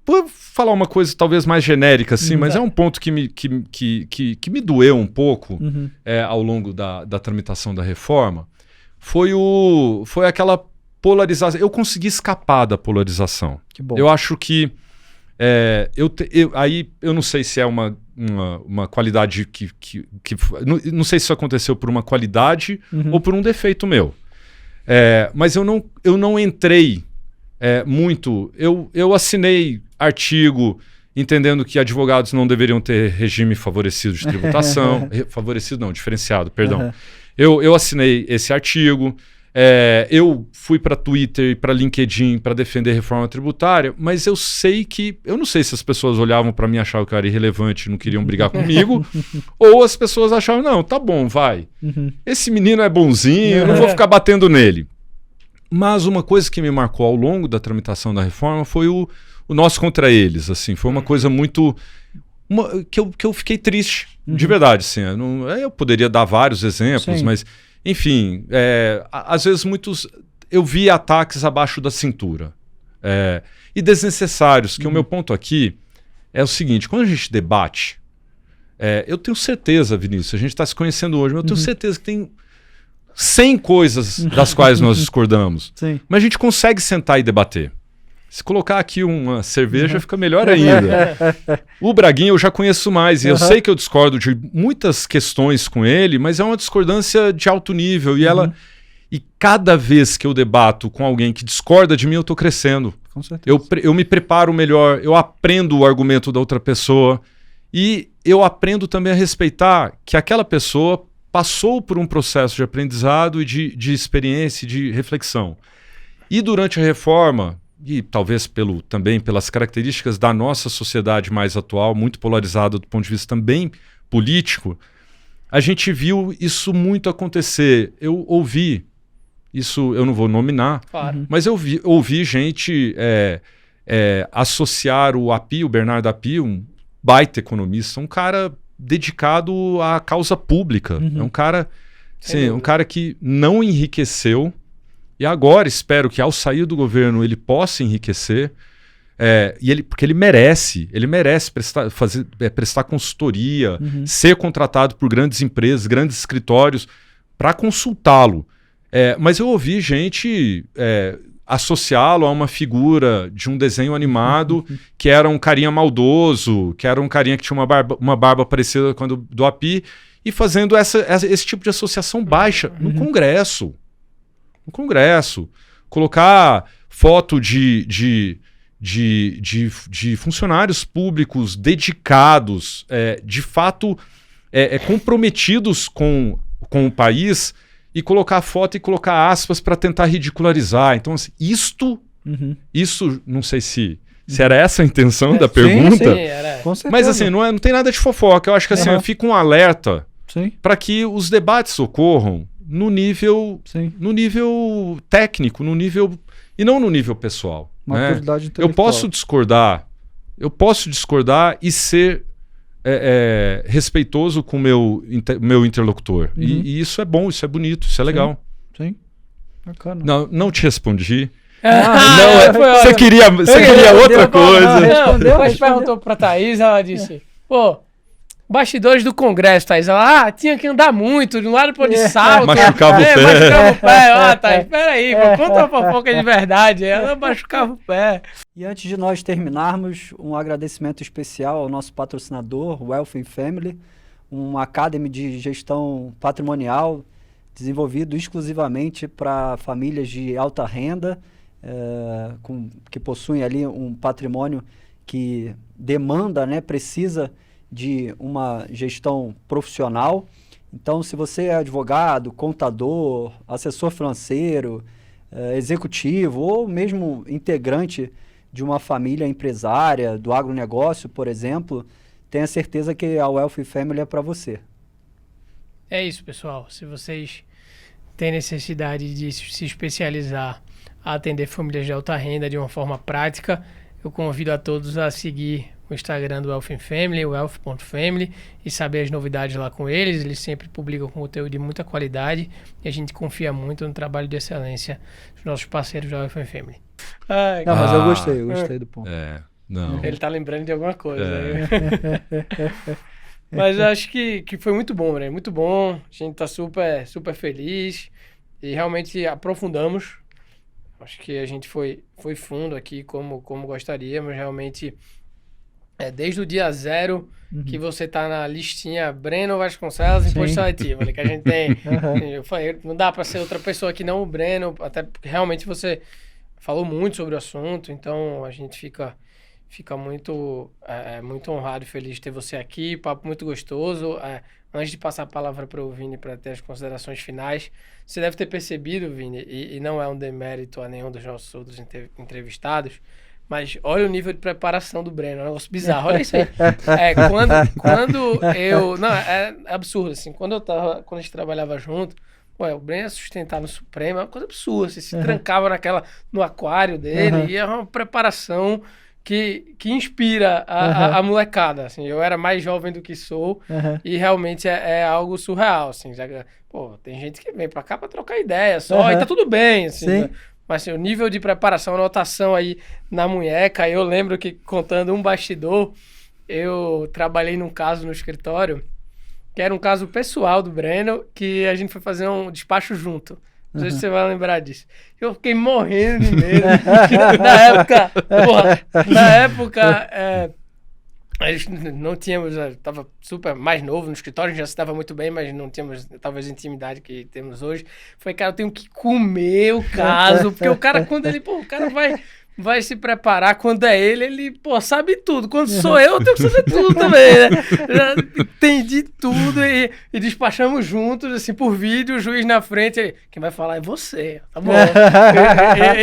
vou falar uma coisa talvez mais genérica, assim, mas é um ponto que me doeu um pouco ao longo da tramitação da reforma, foi aquela polarização. Eu consegui escapar da polarização. Que bom. Eu acho que aí eu não sei se é uma qualidade não sei se isso aconteceu por uma qualidade ou por um defeito meu. Mas eu não entrei muito. Eu assinei artigo entendendo que advogados não deveriam ter regime favorecido de tributação. Favorecido não, diferenciado, perdão. Eu assinei esse artigo. Eu fui para Twitter e para LinkedIn para defender reforma tributária, mas eu sei que... Eu não sei se as pessoas olhavam para mim e achavam que eu era irrelevante e não queriam brigar comigo, ou as pessoas achavam, não, tá bom, vai. Esse menino é bonzinho, eu não vou ficar batendo nele. Mas uma coisa que me marcou ao longo da tramitação da reforma foi o nós contra eles. Assim, foi uma coisa muito... que eu fiquei triste, de verdade. Assim, eu poderia dar vários exemplos, mas, enfim, às vezes eu vi ataques abaixo da cintura. E desnecessários, que o meu ponto aqui é o seguinte, quando a gente debate, eu tenho certeza, Vinícius, a gente está se conhecendo hoje, mas eu tenho certeza que tem 100 coisas das quais nós discordamos. Mas a gente consegue sentar e debater. Se colocar aqui uma cerveja, fica melhor ainda. O Braguinha eu já conheço mais, e eu sei que eu discordo de muitas questões com ele, mas é uma discordância de alto nível, e cada vez que eu debato com alguém que discorda de mim, eu estou crescendo. Com certeza. Eu me preparo melhor, eu aprendo o argumento da outra pessoa, e eu aprendo também a respeitar que aquela pessoa passou por um processo de aprendizado e de experiência e de reflexão. E durante a reforma, e talvez também pelas características da nossa sociedade mais atual, muito polarizada do ponto de vista também político, a gente viu isso muito acontecer. Eu ouvi, isso eu não vou nominar, mas eu ouvi gente associar o Api, o Bernardo Api, um baita economista, um cara dedicado à causa pública. É um cara, um cara que não enriqueceu, e agora espero que ao sair do governo ele possa enriquecer, porque ele merece prestar consultoria, ser contratado por grandes empresas, grandes escritórios para consultá-lo. Mas eu ouvi gente associá-lo a uma figura de um desenho animado que era um carinha maldoso, que era um carinha que tinha uma barba parecida com a do Api, e fazendo esse tipo de associação baixa no Congresso. No Congresso. Colocar foto de funcionários públicos dedicados, de fato comprometidos com o país, e colocar foto e colocar aspas para tentar ridicularizar. Então, assim, isso, não sei se era essa a intenção da pergunta, sim, era. Mas assim, não tem nada de fofoca. Eu acho que assim, eu fico um alerta para que os debates ocorram no nível técnico, e não no nível pessoal. Né? Eu posso discordar e ser respeitoso com o meu interlocutor. E isso é bom, isso é bonito, isso é legal. Sim. Bacana. Não te respondi. Você queria outra coisa. Mas perguntou pra Thaís, ela disse, pô, bastidores do Congresso, Thaís. Ela, tinha que andar muito, de um lado pro de salto. Machucava o pé. Machucava o pé. Thaís, peraí, conta uma fofoca de verdade. Ela machucava o pé. E antes de nós terminarmos, um agradecimento especial ao nosso patrocinador, Wealth & Family, uma academy de gestão patrimonial desenvolvido exclusivamente para famílias de alta renda, que possuem ali um patrimônio que demanda, né, precisa de uma gestão profissional. Então, se você é advogado, contador, assessor financeiro, executivo ou mesmo integrante de uma família empresária, do agronegócio, por exemplo, tenha certeza que a Wealth & Family é para você. É isso, pessoal. Se vocês têm necessidade de se especializar a atender famílias de alta renda de uma forma prática, eu convido a todos a seguir o Instagram do Wealth & Family, wealth.family, e saber as novidades lá com eles. Eles sempre publicam conteúdo de muita qualidade e a gente confia muito no trabalho de excelência dos nossos parceiros da Wealth & Family. Mas eu gostei do ponto. Não. Ele tá lembrando de alguma coisa. Mas eu acho que foi muito bom, né? Muito bom. A gente tá super, super feliz e realmente aprofundamos. Acho que a gente foi fundo aqui como gostaríamos. Realmente, desde o dia 0 que você tá na listinha Breno Vasconcelos Imposto Seletivo, né? Que a gente tem. Eu falei, não dá para ser outra pessoa que não o Breno, até porque realmente você falou muito sobre o assunto, então a gente fica muito, muito honrado e feliz de ter você aqui. Papo muito gostoso. Antes de passar a palavra para o Vini para ter as considerações finais, você deve ter percebido, Vini, e não é um demérito a nenhum dos nossos outros entrevistados, mas olha o nível de preparação do Breno, é um negócio bizarro. Olha isso aí. Quando eu... Não, é absurdo, assim. Quando a gente trabalhava junto, o Breno ia sustentar no Supremo, é uma coisa absurda. Assim, se trancava no aquário dele, e é uma preparação que inspira a molecada, assim. Eu era mais jovem do que sou, e realmente é algo surreal, assim. Tem gente que vem pra cá pra trocar ideia só, e tá tudo bem, assim, né? Mas assim, o nível de preparação, anotação aí na munheca, eu lembro que, contando um bastidor, eu trabalhei num caso no escritório, que era um caso pessoal do Breno, que a gente foi fazer um despacho junto. Não sei se você vai lembrar disso. Eu fiquei morrendo de medo. Na época, a gente não tínhamos, estava super mais novo no escritório, a gente já se dava muito bem, mas não tínhamos talvez a intimidade que temos hoje. Foi, cara, eu tenho que comer o caso, porque o cara, quando ele, o cara vai se preparar, quando é ele, sabe tudo. Quando sou eu tenho que saber tudo também, né? Já entendi tudo e despachamos juntos, assim, por vídeo, o juiz na frente, quem vai falar é você, tá bom?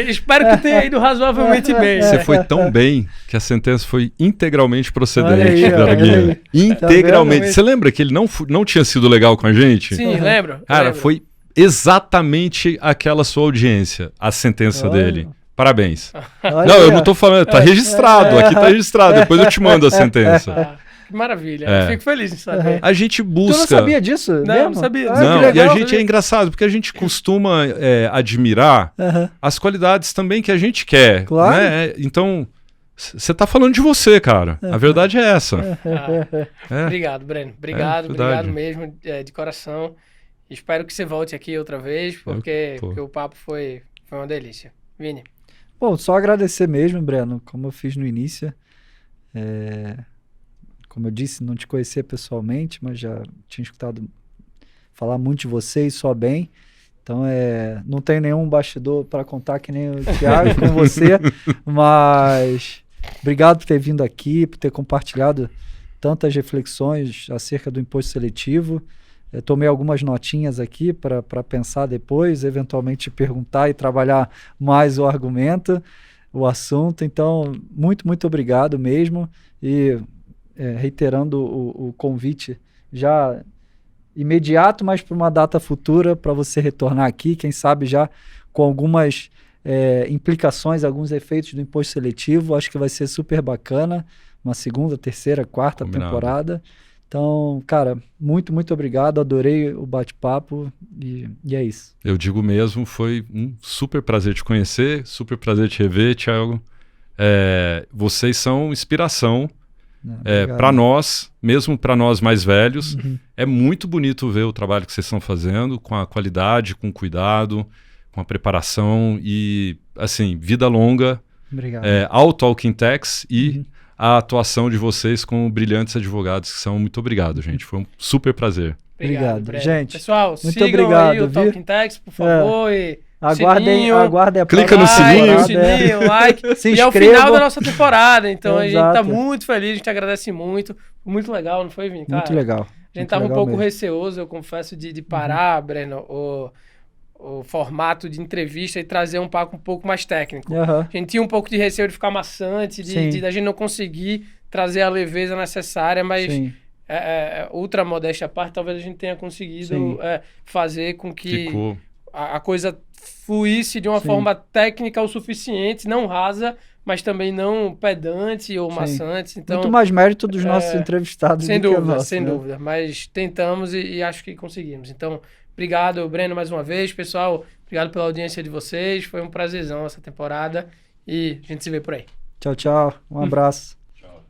Espero que tenha ido razoavelmente bem. Você foi tão bem que a sentença foi integralmente procedente, Draguinha. Integralmente. Você lembra que ele não tinha sido legal com a gente? Sim, lembro. Cara, foi exatamente aquela sua audiência, a sentença dele. Parabéns. Não, eu não tô falando, tá registrado, aqui tá registrado, depois eu te mando a sentença. Que maravilha, fico feliz de saber. A gente busca... Tu não sabia disso? Não sabia. Não, legal, e a gente é engraçado, porque a gente costuma admirar as qualidades também que a gente quer. Claro. Né? Então, você tá falando de você, cara. A verdade é essa. Obrigado, Breno. Obrigado mesmo, de coração. Espero que você volte aqui outra vez, porque o papo foi uma delícia. Vini. Bom, só agradecer mesmo, Breno, como eu fiz no início. Como eu disse, não te conhecia pessoalmente, mas já tinha escutado falar muito de vocês, só bem. Então, não tenho nenhum bastidor para contar que nem o Thiago com você, mas obrigado por ter vindo aqui, por ter compartilhado tantas reflexões acerca do imposto seletivo. Eu tomei algumas notinhas aqui para pensar depois, eventualmente perguntar e trabalhar mais o argumento, o assunto. Então, muito, muito obrigado mesmo. E reiterando o convite já imediato, mas para uma data futura, para você retornar aqui, quem sabe já com algumas implicações, alguns efeitos do imposto seletivo. Acho que vai ser super bacana. uma segunda, terceira, quarta temporada. Então, cara, muito, muito obrigado. Adorei o bate-papo e é isso. Eu digo mesmo, foi um super prazer te conhecer, super prazer te rever, Thiago. Vocês são inspiração para nós, mesmo para nós mais velhos. É muito bonito ver o trabalho que vocês estão fazendo, com a qualidade, com o cuidado, com a preparação e, assim, vida longa ao Talking Techs e a atuação de vocês como brilhantes advogados que são. Muito obrigado, gente. Foi um super prazer. Obrigado, gente. Pessoal, muito sigam obrigado, aí o Talking Techs, por favor. E aguardem a clica no sininho. Sininho, like. Se e é o final da nossa temporada, então a gente tá muito feliz, a gente agradece muito. Muito legal, não foi, Vini? Muito legal. A gente tava um pouco receoso, eu confesso, de parar, Breno, o formato de entrevista e trazer um papo um pouco mais técnico. A gente tinha um pouco de receio de ficar maçante, da gente não conseguir trazer a leveza necessária, mas ultra modéstia à parte, talvez a gente tenha conseguido fazer com que a coisa fluísse de uma forma técnica o suficiente, não rasa, mas também não pedante ou maçante. Então, muito mais mérito dos nossos entrevistados. Sem dúvida, sem dúvida. Mas tentamos e acho que conseguimos. Então, obrigado, Breno, mais uma vez. Pessoal, obrigado pela audiência de vocês. Foi um prazerzão essa temporada e a gente se vê por aí. Tchau, tchau. Um abraço. Tchau.